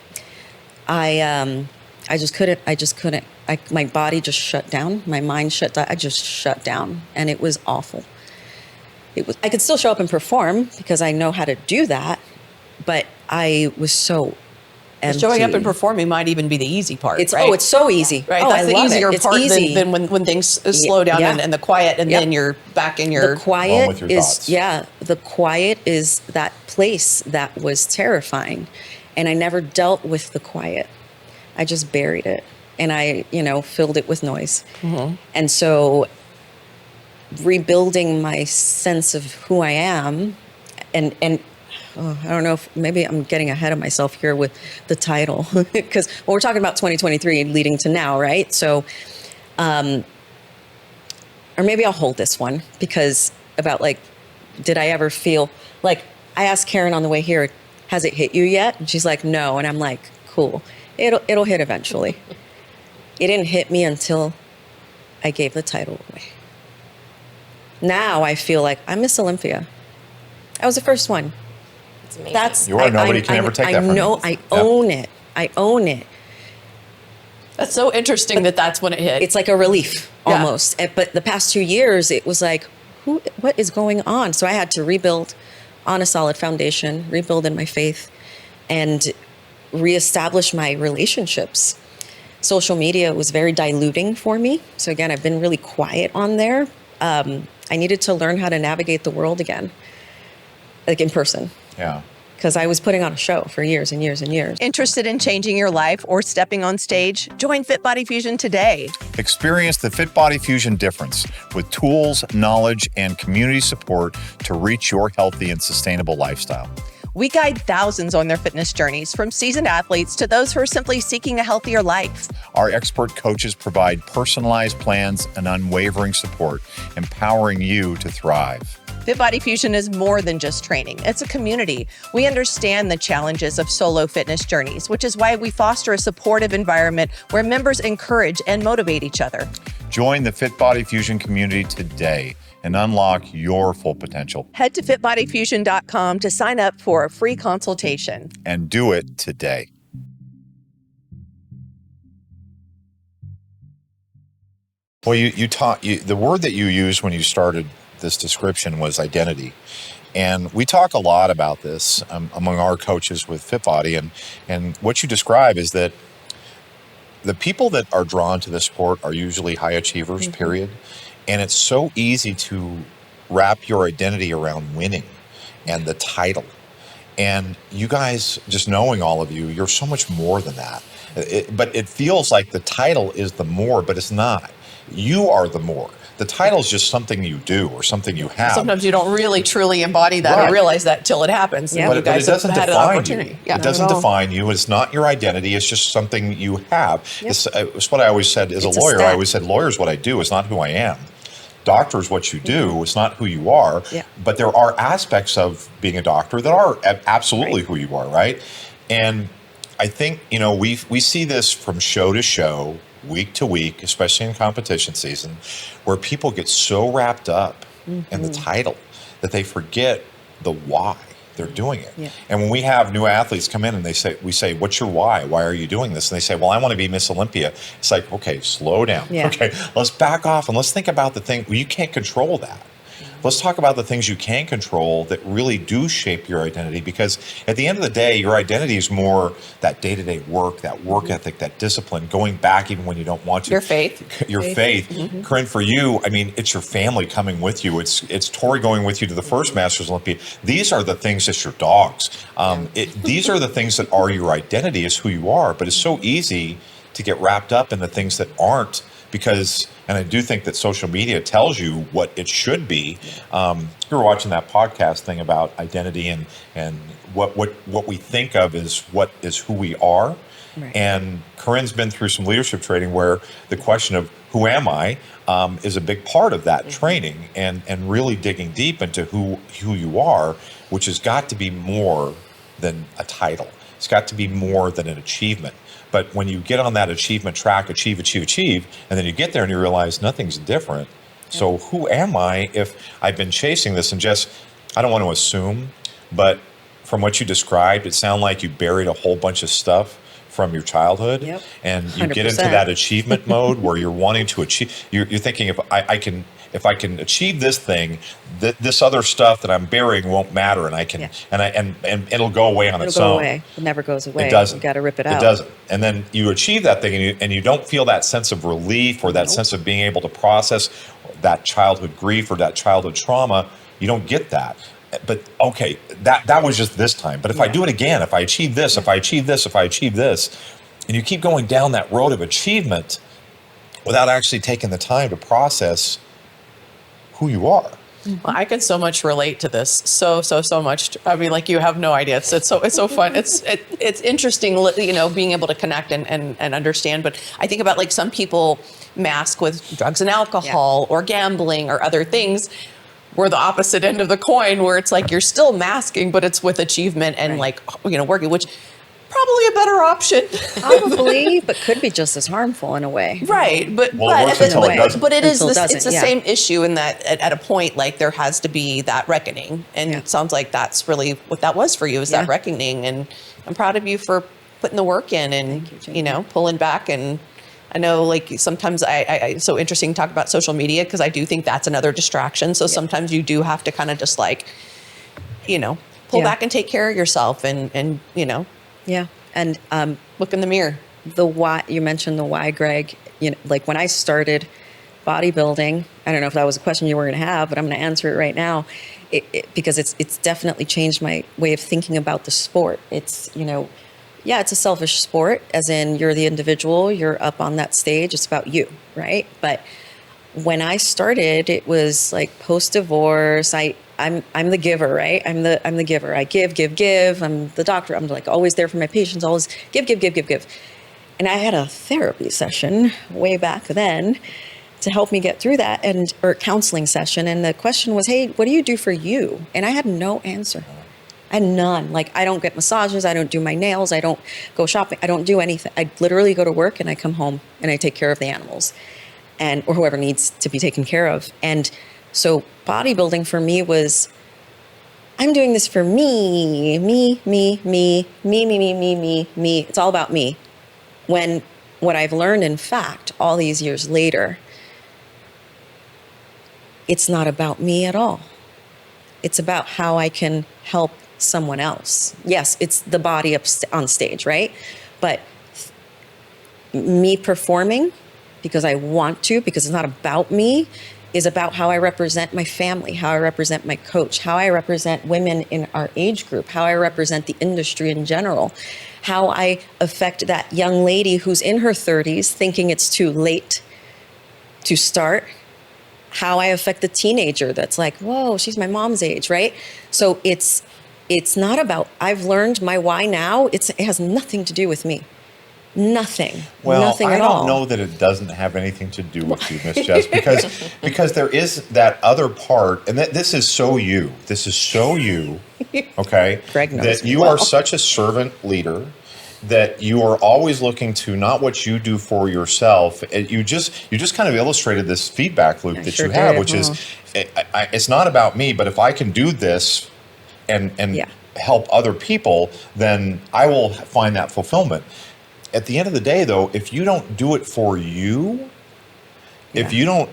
just couldn't. My body just shut down. My mind shut down. I just shut down, and it was awful. I could still show up and perform because I know how to do that, but I was so empty. Showing up and performing might even be the easy part. It's right? it's so easy. Right, Oh, that's I the love easier it. It's part easy. than when things slow down Yeah. and the quiet, and Yep. then you're back in your. The quiet with your is thoughts. the quiet is that place that was terrifying, and I never dealt with the quiet. I just buried it, and I filled it with noise. And so rebuilding my sense of who I am, and I don't know if maybe I'm getting ahead of myself here with the title, because we're talking about 2023 leading to now, right? So, or maybe I'll hold this one, because about like, did I ever feel like, I asked Kerryne on the way here, has it hit you yet? And she's like, no. And I'm like, cool. It'll hit eventually. It didn't hit me until I gave the title away. Now I feel like I'm Miss Olympia. I was the first one. It's amazing. That's You are. Nobody can ever take that from you. I know. I own it. I own it. That's so interesting that's when it hit. It's like a relief Yeah. almost. But the past 2 years, it was like, what is going on? So I had to rebuild on a solid foundation, rebuild in my faith, and reestablish my relationships. Social media was very diluting for me. So again, I've been really quiet on there. I needed to learn how to navigate the world again, like in person, Yeah. because I was putting on a show for years and years and years. Interested in changing your life or stepping on stage? Join FitBody Fusion today. Experience the FitBody Fusion difference with tools, knowledge, and community support to reach your healthy and sustainable lifestyle. We guide thousands on their fitness journeys, from seasoned athletes to those who are simply seeking a healthier life. Our expert coaches provide personalized plans and unwavering support, empowering you to thrive. FitBody Fusion is more than just training. It's a community. We understand the challenges of solo fitness journeys, which is why we foster a supportive environment where members encourage and motivate each other. Join the FitBody Fusion community today and unlock your full potential. Head to fitbodyfusion.com to sign up for a free consultation. And do it today. Well, you taught the word that you used when you started this description was identity. And we talk a lot about this among our coaches with FitBody. And what you describe is that the people that are drawn to this sport are usually high achievers, period. And it's so easy to wrap your identity around winning and the title. And you guys, just knowing all of you, you're so much more than that. But it feels like the title is the more, but it's not. You are the more. The title is just something you do or something you have. Sometimes you don't really truly embody that Right. or realize that till it happens. Yeah. And But you it guys doesn't have had an define you. opportunity. Yeah, It doesn't not at all. define you. It's not your identity. It's just something you have. It's what I always said as It's a a lawyer. I stat. always said, lawyer's what I do. It's not who I am. Doctor is what you do. It's not who you are. Yeah. But there are aspects of being a doctor that are absolutely who you are, right? And I think, we see this from show to show, week to week, especially in competition season, where people get so wrapped up in the title that they forget the why they're doing it. Yeah. And when we have new athletes come in and we say, what's your why? Why are you doing this? And they say, well, I want to be Miss Olympia. It's like, okay, slow down. Yeah. Okay, let's back off and let's think about the thing. Well, you can't control that. Let's talk about the things you can control that really do shape your identity, because at the end of the day, your identity is more that day-to-day work, that work ethic, that discipline, going back even when you don't want to. Your faith. Your faith. Kerryne, for you, I mean, it's your family coming with you. It's Tori going with you to the first Masters Olympia. These are the things that's your dogs. These are the things that are your identity, is who you are. But it's so easy to get wrapped up in the things that aren't, because, and I do think that social media tells you what it should be. You were watching that podcast thing about identity and what we think of is what is who we are. Right. And Kerryne's been through some leadership training where the question of who am I is a big part of that training, and really digging deep into who you are, which has got to be more than a title. It's got to be more than an achievement. But when you get on that achievement track, achieve, and then you get there and you realize nothing's different. So who am I if I've been chasing this? And just, I don't want to assume, but from what you described, it sounded like you buried a whole bunch of stuff from your childhood. Yep. And you get into 100%. that achievement mode where you're wanting to achieve. You're thinking, if if I can achieve this thing, this other stuff that I'm burying won't matter, and I can and it'll go away on its own. It never goes away. It doesn't. You got to rip it out. It doesn't. And then you achieve that thing, and you don't feel that sense of relief or that sense of being able to process that childhood grief or that childhood trauma. You don't get that. But okay, that was just this time. But if I do it again, if I achieve this, if I achieve this, if I achieve this, and you keep going down that road of achievement without actually taking the time to process who you are. Well, I can so much relate to this. So much. I mean, like, you have no idea. It's so fun. It's interesting, you know, being able to connect and understand. But I think about, like, some people mask with drugs and alcohol or gambling or other things. We're the opposite end of the coin, where it's like you're still masking, but it's with achievement and like, you know, working, which probably a better option. Probably, but could be just as harmful in a way. Right. But it works until it doesn't. But it's the yeah. same issue in that at a point, like, there has to be that reckoning. And it sounds like that's really what that was for you, is that reckoning. And I'm proud of you for putting the work in and, you know, pulling back. And I know, like, sometimes it's so interesting to talk about social media, because I do think that's another distraction. So sometimes you do have to kind of just, like, you know, pull back and take care of yourself and you know. Yeah. And look in the mirror. The why, you mentioned the why, Greg. You know, like, when I started bodybuilding, I don't know if that was a question you were going to have, but I'm going to answer it right now. Because it's definitely changed my way of thinking about the sport. It's, you know, it's a selfish sport, as in you're the individual, you're up on that stage, it's about you, right? But when I started, it was like post-divorce. I'm the giver, right? I'm the giver. I give. I'm the doctor. I'm, like, always there for my patients, always give. And I had a therapy session way back then to help me get through that, or counseling session. And the question was, hey, what do you do for you? And I had no answer. I had none. Like, I don't get massages. I don't do my nails. I don't go shopping. I don't do anything. I literally go to work and I come home and I take care of the animals, or whoever needs to be taken care of. And so bodybuilding for me was, I'm doing this for me. It's all about me. When what I've learned, in fact, all these years later, it's not about me at all. It's about how I can help someone else. Yes, it's the body up on stage, right? But me performing because I want to, because it's not about me, is about how I represent my family, how I represent my coach, how I represent women in our age group, how I represent the industry in general, how I affect that young lady who's in her 30s thinking it's too late to start, how I affect the teenager that's like, whoa, she's my mom's age, right? So it's not about, I've learned my why now, it has nothing to do with me. Nothing. Well, nothing I at don't all. know that it doesn't have anything to do with you, Miss Jess, because there is that other part, and this is so you. This is so you, okay? Greg knows that me you well. are such a servant leader, that you are always looking to not what you do for yourself. You just kind of illustrated this feedback loop that sure you have, did. which is, it's not about me, but if I can do this and help other people, then I will find that fulfillment. At the end of the day, though, if you don't do it for you, if you don't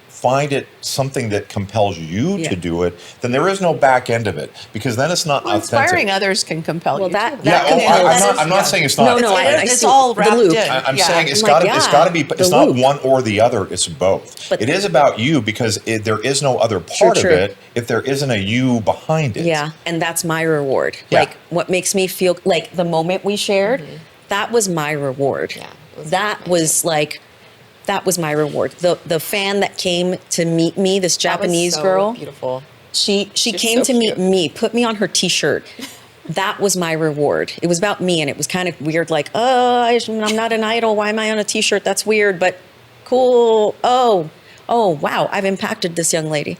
find it something that compels you to do it, then there is no back end of it, because then it's not authentic. Inspiring others can compel you. I'm not saying it's not. No, it's all wrapped in. I'm saying it's Oh got my to be. God, It's the not loop. one or the other. It's both. But it is about you, because there is no other part of it if there isn't a you behind it. Yeah, and that's my reward. Yeah. Like, what makes me feel like the moment we shared, that was my reward. Yeah, that was my reward. The fan that came to meet me, this Japanese so girl, beautiful. she came so to meet cute. me, put me on her t-shirt. That was my reward. It was about me, and it was kind of weird, like, I'm not an idol. Why am I on a t-shirt? That's weird, but cool. Oh, wow, I've impacted this young lady.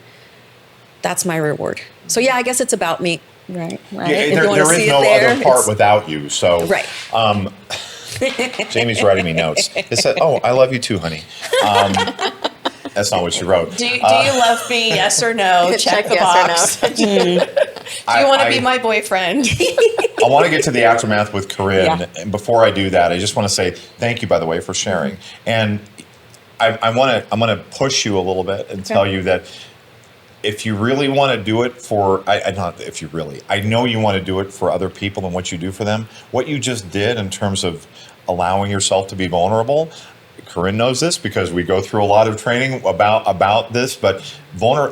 That's my reward. So yeah, I guess it's about me. Right. Yeah, If there you wanna is see no it there, other part it's- without you. So Right. Jamie's writing me notes. It said, "Oh, I love you too, honey." That's not what she wrote. Do you love me? Yes or no? Check the yes or box. Do you want to be my boyfriend? I want to get to the aftermath with Kerryne. And before I do that, I just want to say thank you, by the way, for sharing. And I'm going to push you a little bit and tell you that if you really want to do it for, not if you really, I know you want to do it for other people and what you do for them. What you just did in terms of allowing yourself to be vulnerable, Kerryne knows this because we go through a lot of training about this, but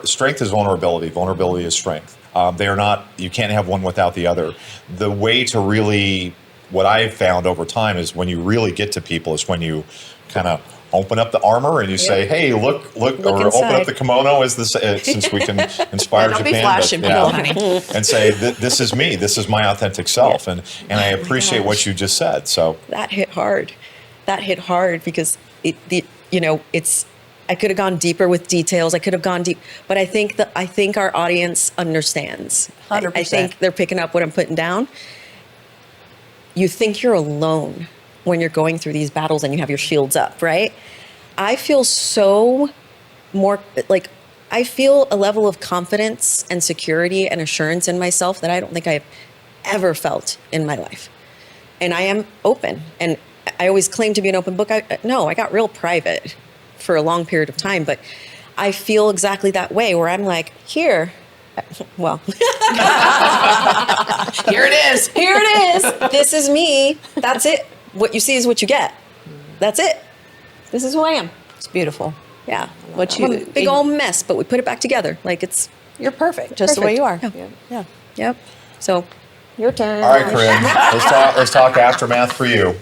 strength is vulnerability. Vulnerability is strength. They are not, you can't have one without the other. The way to really, what I've found over time is when you really get to people is when you kind of open up the armor and you say, "Hey, look," or inside. open up the kimono, as this, since we can inspire Don't Japan. be flashing people, honey. And say, "This is me. This is my authentic self," and I appreciate what you just said. So That hit hard. That hit hard because it's. I could have gone deeper with details. I could have gone deep, but I think our audience understands. 100%. I think they're picking up what I'm putting down. You think you're alone when you're going through these battles and you have your shields up, right? I feel so more like I feel a level of confidence and security and assurance in myself that I don't think I've ever felt in my life. And I am open. And I always claim to be an open book. I got real private for a long period of time, but I feel exactly that way where I'm like, here it is. This is me. That's it. What you see is what you get. That's it. This is who I am. It's beautiful. Yeah. What I'm a big old mess, but we put it back together. Like you're perfect, just the way you are. Yeah. Yep. So, your turn. all right, Kerryne, let's talk aftermath for you.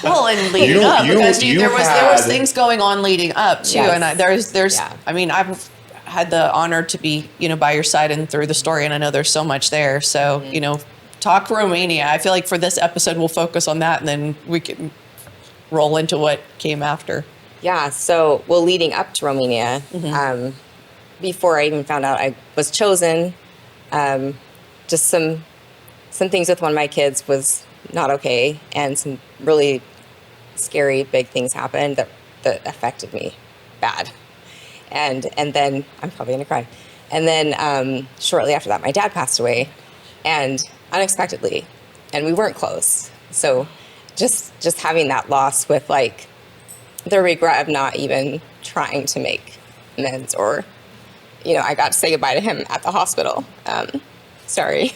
Well, and leading up because there was things going on leading up too, Yes. and there's. Yeah. I mean, I've had the honor to be by your side and through the story, and I know there's so much there. So talk Romania. I feel like for this episode we'll focus on that, and then we can roll into what came after. Yeah. So, leading up to Romania, before I even found out I was chosen, just some things with one of my kids was not okay, and some really scary big things happened that affected me bad. And then I'm probably gonna cry. And then shortly after that, my dad passed away, and unexpectedly, and we weren't close. So just having that loss with like the regret of not even trying to make amends, or I got to say goodbye to him at the hospital. Sorry.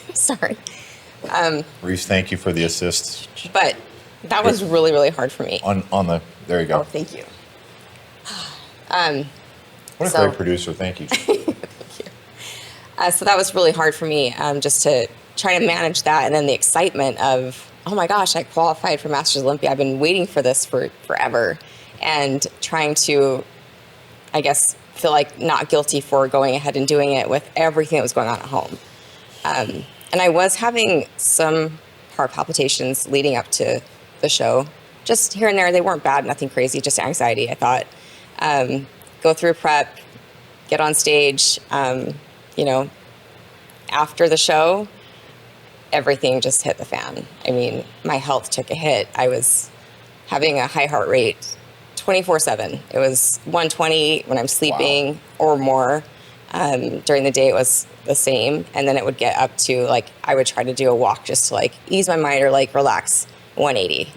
Reese, thank you for the assist. But that was really, really hard for me. There you go. Oh, thank you. What a great producer. Thank you. So that was really hard for me, just to try to manage that. And then the excitement of, oh my gosh, I qualified for Masters Olympia. I've been waiting for this for forever. And trying to, I guess, feel like not guilty for going ahead and doing it with everything that was going on at home. And I was having some heart palpitations leading up to the show. Just here and there. They weren't bad, nothing crazy, just anxiety, I thought. Go through prep, get on stage, after the show, everything just hit the fan. I mean, my health took a hit. I was having a high heart rate 24/7. It was 120 when I'm sleeping or more. During the day, it was the same. And then it would get up to I would try to do a walk just to ease my mind or relax, 180.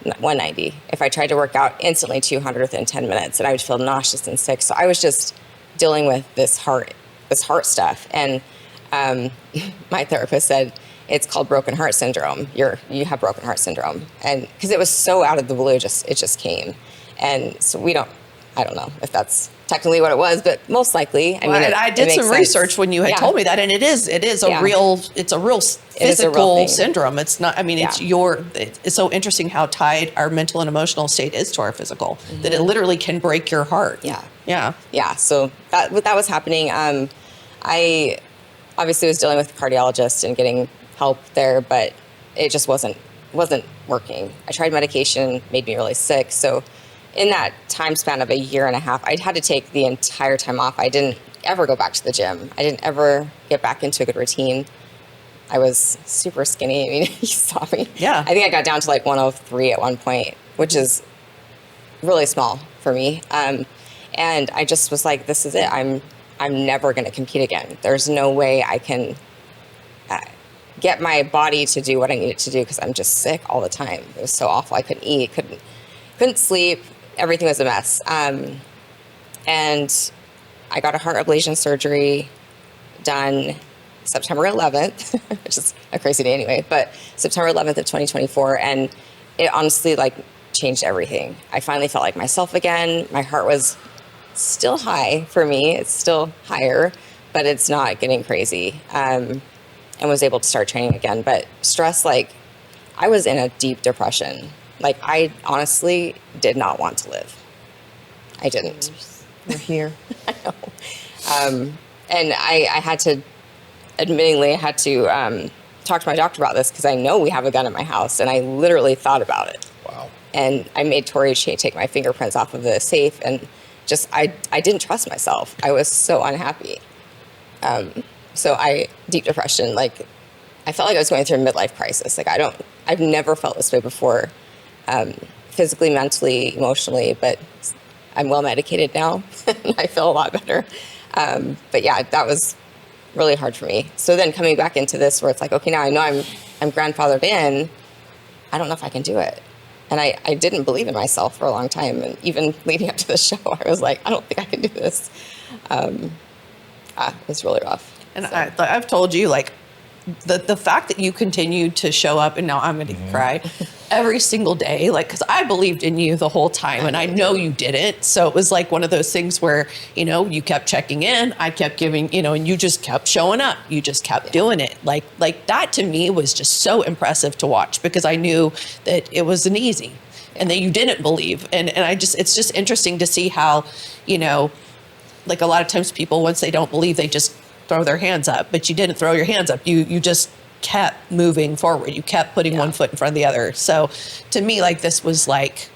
190. If I tried to work out, instantly 200 within 10 minutes, and I would feel nauseous and sick. So I was just dealing with this heart stuff. And my therapist said it's called broken heart syndrome. You have broken heart syndrome, and because it was so out of the blue, it just came. And so I don't know if that's technically what it was, but most likely. I did some research when you had told me that, and it is a real physical syndrome. It's not. It's so interesting how tied our mental and emotional state is to our physical, that it literally can break your heart. Yeah. So that was happening. I obviously was dealing with a cardiologist and getting help there, but it just wasn't working. I tried medication, made me really sick. So in that time span of a year and a half, I had to take the entire time off. I didn't ever go back to the gym. I didn't ever get back into a good routine. I was super skinny. I mean, you saw me. Yeah. I think I got down to 103 at one point, which is really small for me. And I just was like, this is it. I'm never going to compete again. There's no way I can get my body to do what I need it to do, because I'm just sick all the time. It was so awful. I couldn't eat, couldn't sleep. everything was a mess. And I got a heart ablation surgery done September 11th, which is a crazy day anyway, but September 11th of 2024. And it honestly like changed everything. I finally felt like myself again. My heart was still high for me. It's still higher, but it's not getting crazy. And was able to start training again. But stress, like I was in a deep depression. Like I honestly did not want to live. I didn't. We're here. I know. And I had to, admittingly, I had to talk to my doctor about this because I know we have a gun in my house, and I literally thought about it. Wow. And I made Tori take my fingerprints off of the safe, and just I didn't trust myself. I was so unhappy. So deep depression, like I felt like I was going through a midlife crisis. Like I've never felt this way before, physically, mentally, emotionally, but I'm well medicated now. I feel a lot better. But yeah, that was really hard for me. So then coming back into this where it's like, okay, now I know I'm grandfathered in, I don't know if I can do it. And I didn't believe in myself for a long time. And even leading up to the show, I was like, I don't think I can do this. It was really rough. And I've told you, like, the fact that you continued to show up, and now I'm going to cry, every single day, like, because I believed in you the whole time, and I know you didn't. So it was like one of those things where, you know, you kept checking in, I kept giving, you know, and you just kept showing up. You just kept doing it. Like that to me was just so impressive to watch, because I knew that it wasn't easy and that you didn't believe. And it's just interesting to see how, you know, like a lot of times people, once they don't believe, they just throw their hands up, but you didn't throw your hands up. You just kept moving forward. You kept putting one foot in front of the other. So to me, like, this was like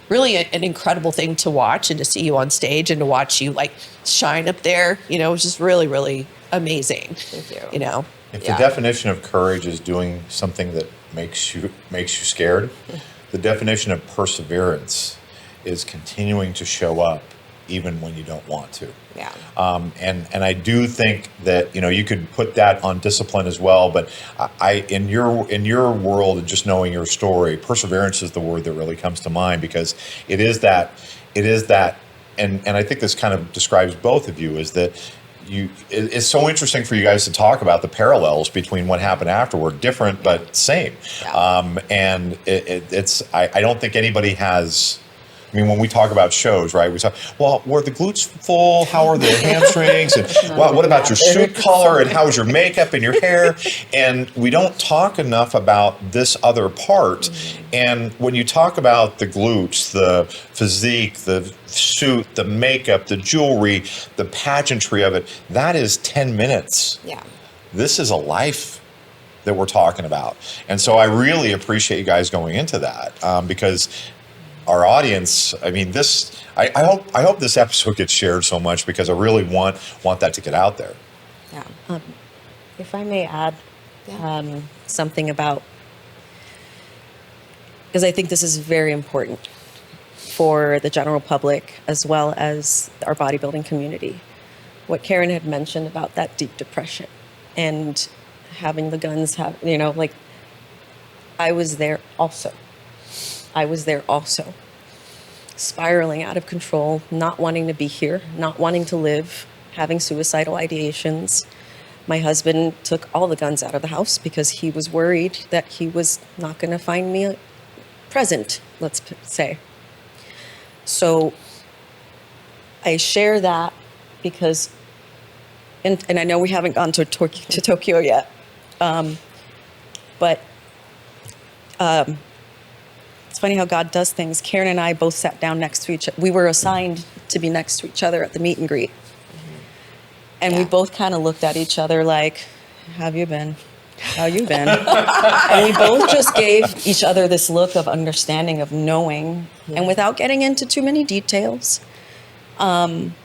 really an incredible thing to watch, and to see you on stage and to watch you like shine up there, you know, it was just really, really amazing. Thank you. You know, If the definition of courage is doing something that makes you scared, the definition of perseverance is continuing to show up even when you don't want to. Yeah. And I do think that, you know, you could put that on discipline as well, but in your world, and just knowing your story, perseverance is the word that really comes to mind, because it is that, and I think this kind of describes both of you, is that it's so interesting for you guys to talk about the parallels between what happened afterward, different but same. Yeah. And I don't think anybody has. I mean, when we talk about shows, right, we talk, well, were the glutes full? How are the hamstrings? And what about your suit color? And how is your makeup and your hair? And we don't talk enough about this other part. And when you talk about the glutes, the physique, the suit, the makeup, the jewelry, the pageantry of it, that is 10 minutes. Yeah. This is a life that we're talking about. And so I really appreciate you guys going into that, because our audience, I mean, I hope this episode gets shared so much, because I really want that to get out there. Yeah. If I may add something about, because I think this is very important for the general public as well as our bodybuilding community. What Kerryne had mentioned about that deep depression and having the guns you know, like, I was there also. Spiraling out of control, not wanting to be here, not wanting to live, having suicidal ideations. My husband took all the guns out of the house because he was worried that he was not going to find me present, let's say. So I share that because, and I know we haven't gone to Tokyo yet, but it's funny how God does things. Kerryne and I both sat down next to each other. We were assigned to be next to each other at the meet and greet. And we both kind of looked at each other like, have you been? How you been? And we both just gave each other this look of understanding, of knowing. And without getting into too many details,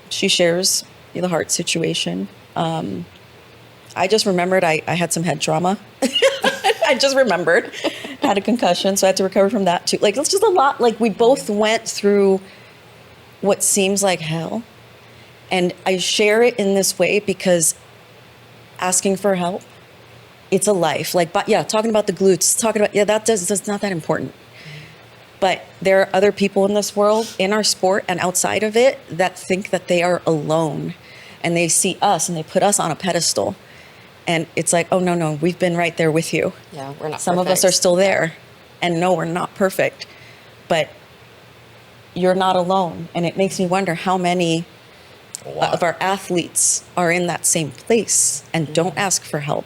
she shares the heart situation. I just remembered I had some head trauma. I just remembered. Had a concussion, so I had to recover from that too. Like, it's just a lot. Like, we both went through what seems like hell. And I share it in this way because asking for help, it's a life. Like, but yeah, talking about the glutes, that's not that important. But there are other people in this world, in our sport and outside of it, that think that they are alone. And they see us and they put us on a pedestal. And it's like, oh, no, we've been right there with you. Yeah, we're not Some of us are still there. And no, we're not perfect. But you're not alone. And it makes me wonder how many of our athletes are in that same place and don't ask for help.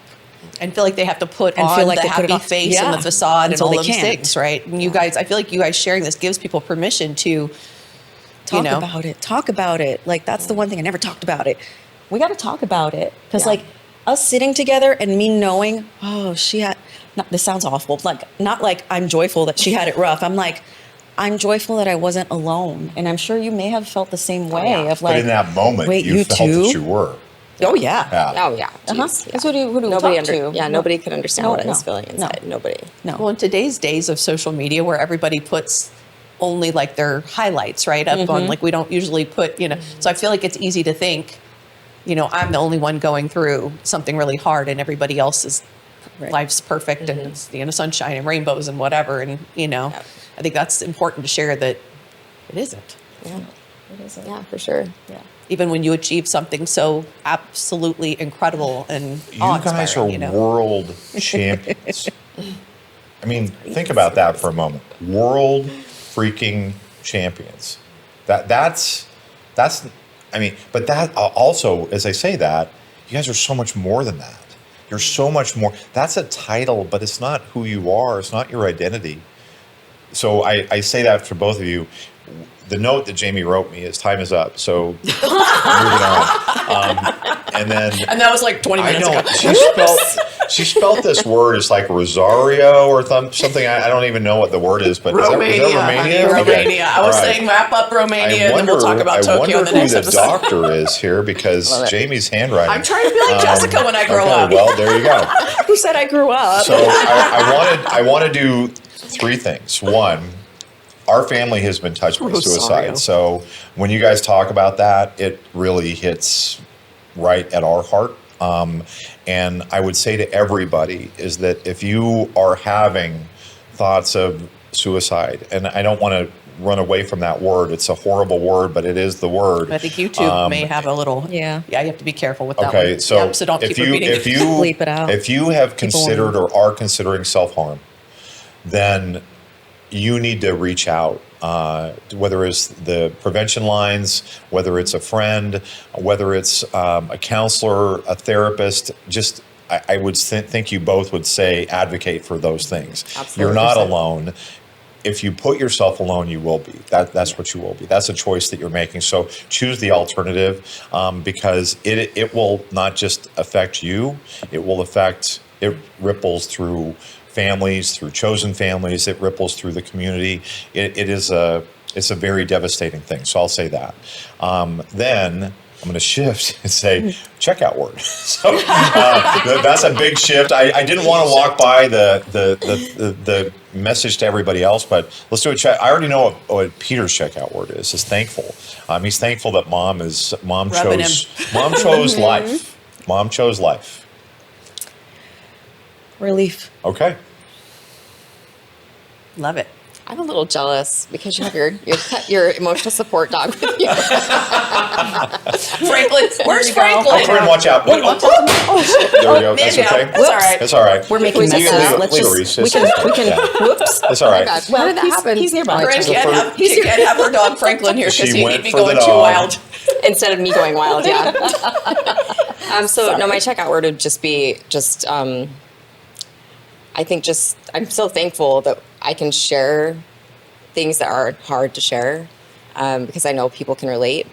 And feel like they have to put And on feel like the they put it happy on- face yeah, and the facade and until all they those can't. things, right? And you guys, I feel like you guys sharing this gives people permission to, Talk you know, about it. Talk about it. Like, that's the one thing I never talked about it. We got to talk about it. Because, like, us sitting together and me knowing, oh, she had, not, this sounds awful. Like, not like I'm joyful that she had it rough. I'm like, I'm joyful that I wasn't alone. And I'm sure you may have felt the same way of like, But in that moment, wait, you felt too? that you were. Oh, yeah. Yeah. Oh yeah. Jeez, yeah. That's who do Nobody talk to? Yeah, nobody could understand No, what I no, was feeling inside. Nobody. No. well, in today's days of social media where everybody puts only like their highlights right up on, like we don't usually put, you know, so I feel like it's easy to think, you know, I'm the only one going through something really hard and everybody else's life's perfect and it's, you know, sunshine and rainbows and whatever. And, you know, I think that's important to share that it isn't. Yeah. Yeah, for sure. Yeah. Even when you achieve something so absolutely incredible and You guys are awe-inspiring, you know? world champions. I mean, think about that for a moment. World freaking champions. That's. I mean, but that also, as I say that, you guys are so much more than that. You're so much more. That's a title, but it's not who you are. It's not your identity. So I say that for both of you. The note that Jamie wrote me is time is up. So moving on. And then And that was like 20 I minutes know ago. she spelled this word as like Rosario or something. I don't even know what the word is, but Romania. is that Romania? Honey, Okay. Romania. I was All right. saying wrap up Romania and then we'll talk about Tokyo in the next I wonder who the episode. doctor is here because Jamie's handwriting. I'm trying to be like Jessica when I grow okay, up. Well, there you go. Who said I grew up? So I want to do three things. One, our family has been touched by Rosario. suicide. So when you guys talk about that, it really hits right at our heart. And I would say to everybody is that if you are having thoughts of suicide, and I don't want to run away from that word, it's a horrible word, but it is the word. I think YouTube may have a little. Yeah. Yeah, you have to be careful with that Okay, one. so, Yep, so don't keep repeating if it. you Bleep it out. if you have considered or are considering self-harm, then you need to reach out, whether it's the prevention lines, whether it's a friend, whether it's a counselor, a therapist. Just I would think you both would say advocate for those things. Absolutely. You're not alone. If you put yourself alone, you will be. That's what you will be. That's a choice that you're making. So choose the alternative because it will not just affect you. It will affect. It ripples through families, through chosen families. It ripples through the community. It's a very devastating thing. So I'll say that. Then I'm going to shift and say checkout word. So that's a big shift. I didn't want to walk by the message to everybody else, but let's do a check. I already know what Peter's checkout word is. Is thankful. He's thankful that mom Rubbing chose life. Mom chose life. Relief. Okay. Love it. I'm a little jealous because you have your emotional support dog with you. Franklin, where's you go. Franklin? Corinne, watch out. There we go. That's man okay. down. That's all right. That's all right. We're making Legal- messes. legal- Let's legal just, recess. we can, Yeah. whoops. That's all Oh my right. God. How did that happen? He's nearby. Corinne can't have her dog Franklin here because She he'd went be for going the too dog. wild. Instead of me going wild, yeah. No, my checkout word would just be I think I'm so thankful that I can share things that are hard to share because I know people can relate.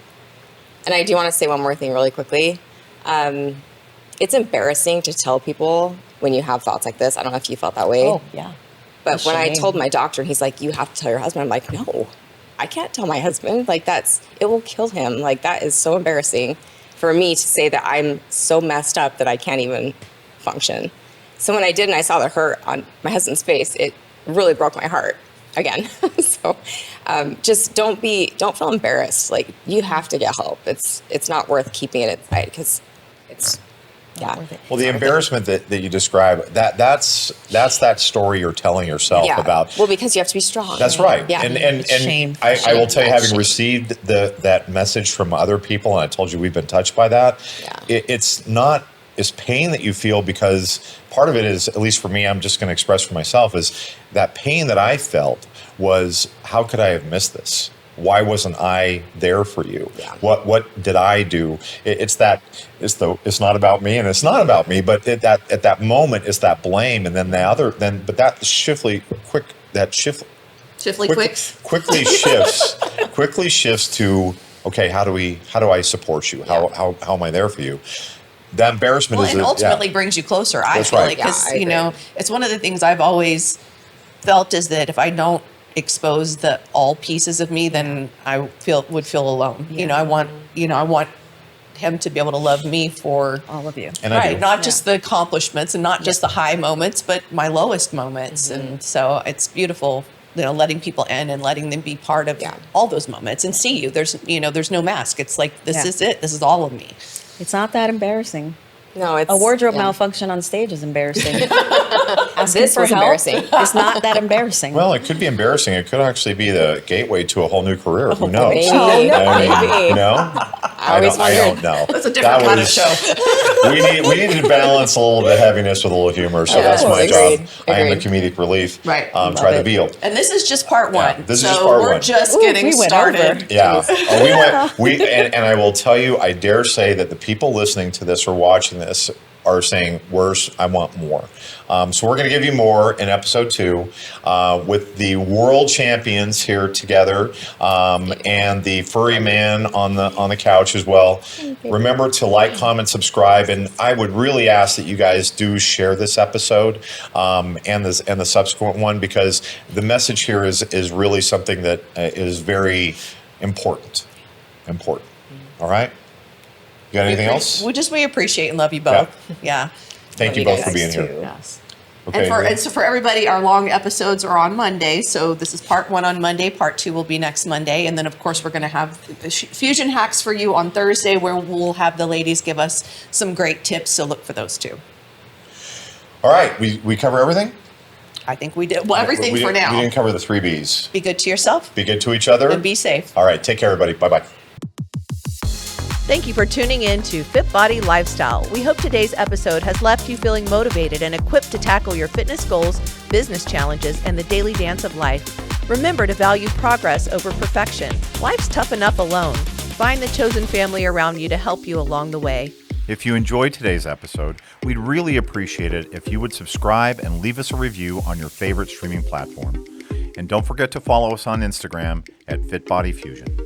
And I do want to say one more thing really quickly. It's embarrassing to tell people when you have thoughts like this. I don't know if you felt that way. Oh, yeah. But when I shame. told my doctor, he's like, you have to tell your husband. I'm like, no, I can't tell my husband. Like it will kill him. Like that is so embarrassing for me to say that I'm so messed up that I can't even function. So when I did and I saw the hurt on my husband's face, it really broke my heart again. So just don't feel embarrassed. Like you have to get help. It's not worth keeping it inside because Yeah. worth it. Well, the embarrassment that you describe, that's that story you're telling yourself Yeah. about. Well, because you have to be strong. That's right. Yeah. And Shame. I will tell you, having Shame. received that message from other people, and I told you we've been touched by that, Yeah. it's not it's pain that you feel, because part of it is, at least for me, I'm just going to express for myself, is that pain that I felt was, how could I have missed this? Why wasn't I there for you? Yeah. What did I do? It's not about me, and it's not about me, but at that moment, it's that blame, and then but that quickly shifts to, okay, how do I support you? How am I there for you? That embarrassment Well, and ultimately brings you closer. I That's feel right. like, because Yeah, I agree. it's one of the things I've always felt, is that if I don't expose all pieces of me, then I would feel alone. Yeah. I want him to be able to love me for All of you. And I right, do. not just the accomplishments and not just the high moments, but my lowest moments. And so it's beautiful, letting people in and letting them be part of all those moments and see you. There's no mask. It's like, this Yeah. is it. This is all of me. It's not that embarrassing. No, it's A wardrobe yeah. malfunction on stage is embarrassing. Asking This for was help embarrassing. is not that embarrassing. Well, it could be embarrassing. It could actually be the gateway to a whole new career. Who knows? maybe. I mean, Maybe. I always don't know. It's a different kind of show. we need to balance a little bit of heaviness with a little humor. So Yeah, that's my agreed. job. I am the Agreed. comedic relief. Right. Try to be. And this is just part one. this is so just part we're one. just Ooh, getting we went started. over. Yeah. And I will tell you, I dare say that the people listening to this or watching this are saying, worse, I want more. So we're going to give you more in episode 2 with the world champions here together and the furry man on the couch as well. Remember to like, comment, subscribe, and I would really ask that you guys do share this episode and the subsequent one, because the message here is really something that is very important. All right? You got anything else? We appreciate and love you both. Yeah. Thank you Love both you for guys being too. here. Yes. Okay. And so for everybody, our long episodes are on Monday. So this is part 1 on Monday. Part 2 will be next Monday. And then, of course, we're going to have the fusion hacks for you on Thursday, where we'll have the ladies give us some great tips. So look for those too. All right. We cover everything? I think we did. Well, everything We for didn't- now. We didn't cover the 3 Bs. Be good to yourself Be good to each other. and be safe. All right. Take care, everybody. Bye-bye. Thank you for tuning in to FitBody Lifestyle. We hope today's episode has left you feeling motivated and equipped to tackle your fitness goals, business challenges, and the daily dance of life. Remember to value progress over perfection. Life's tough enough alone. Find the chosen family around you to help you along the way. If you enjoyed today's episode, we'd really appreciate it if you would subscribe and leave us a review on your favorite streaming platform. And don't forget to follow us on Instagram at FitBody Fusion.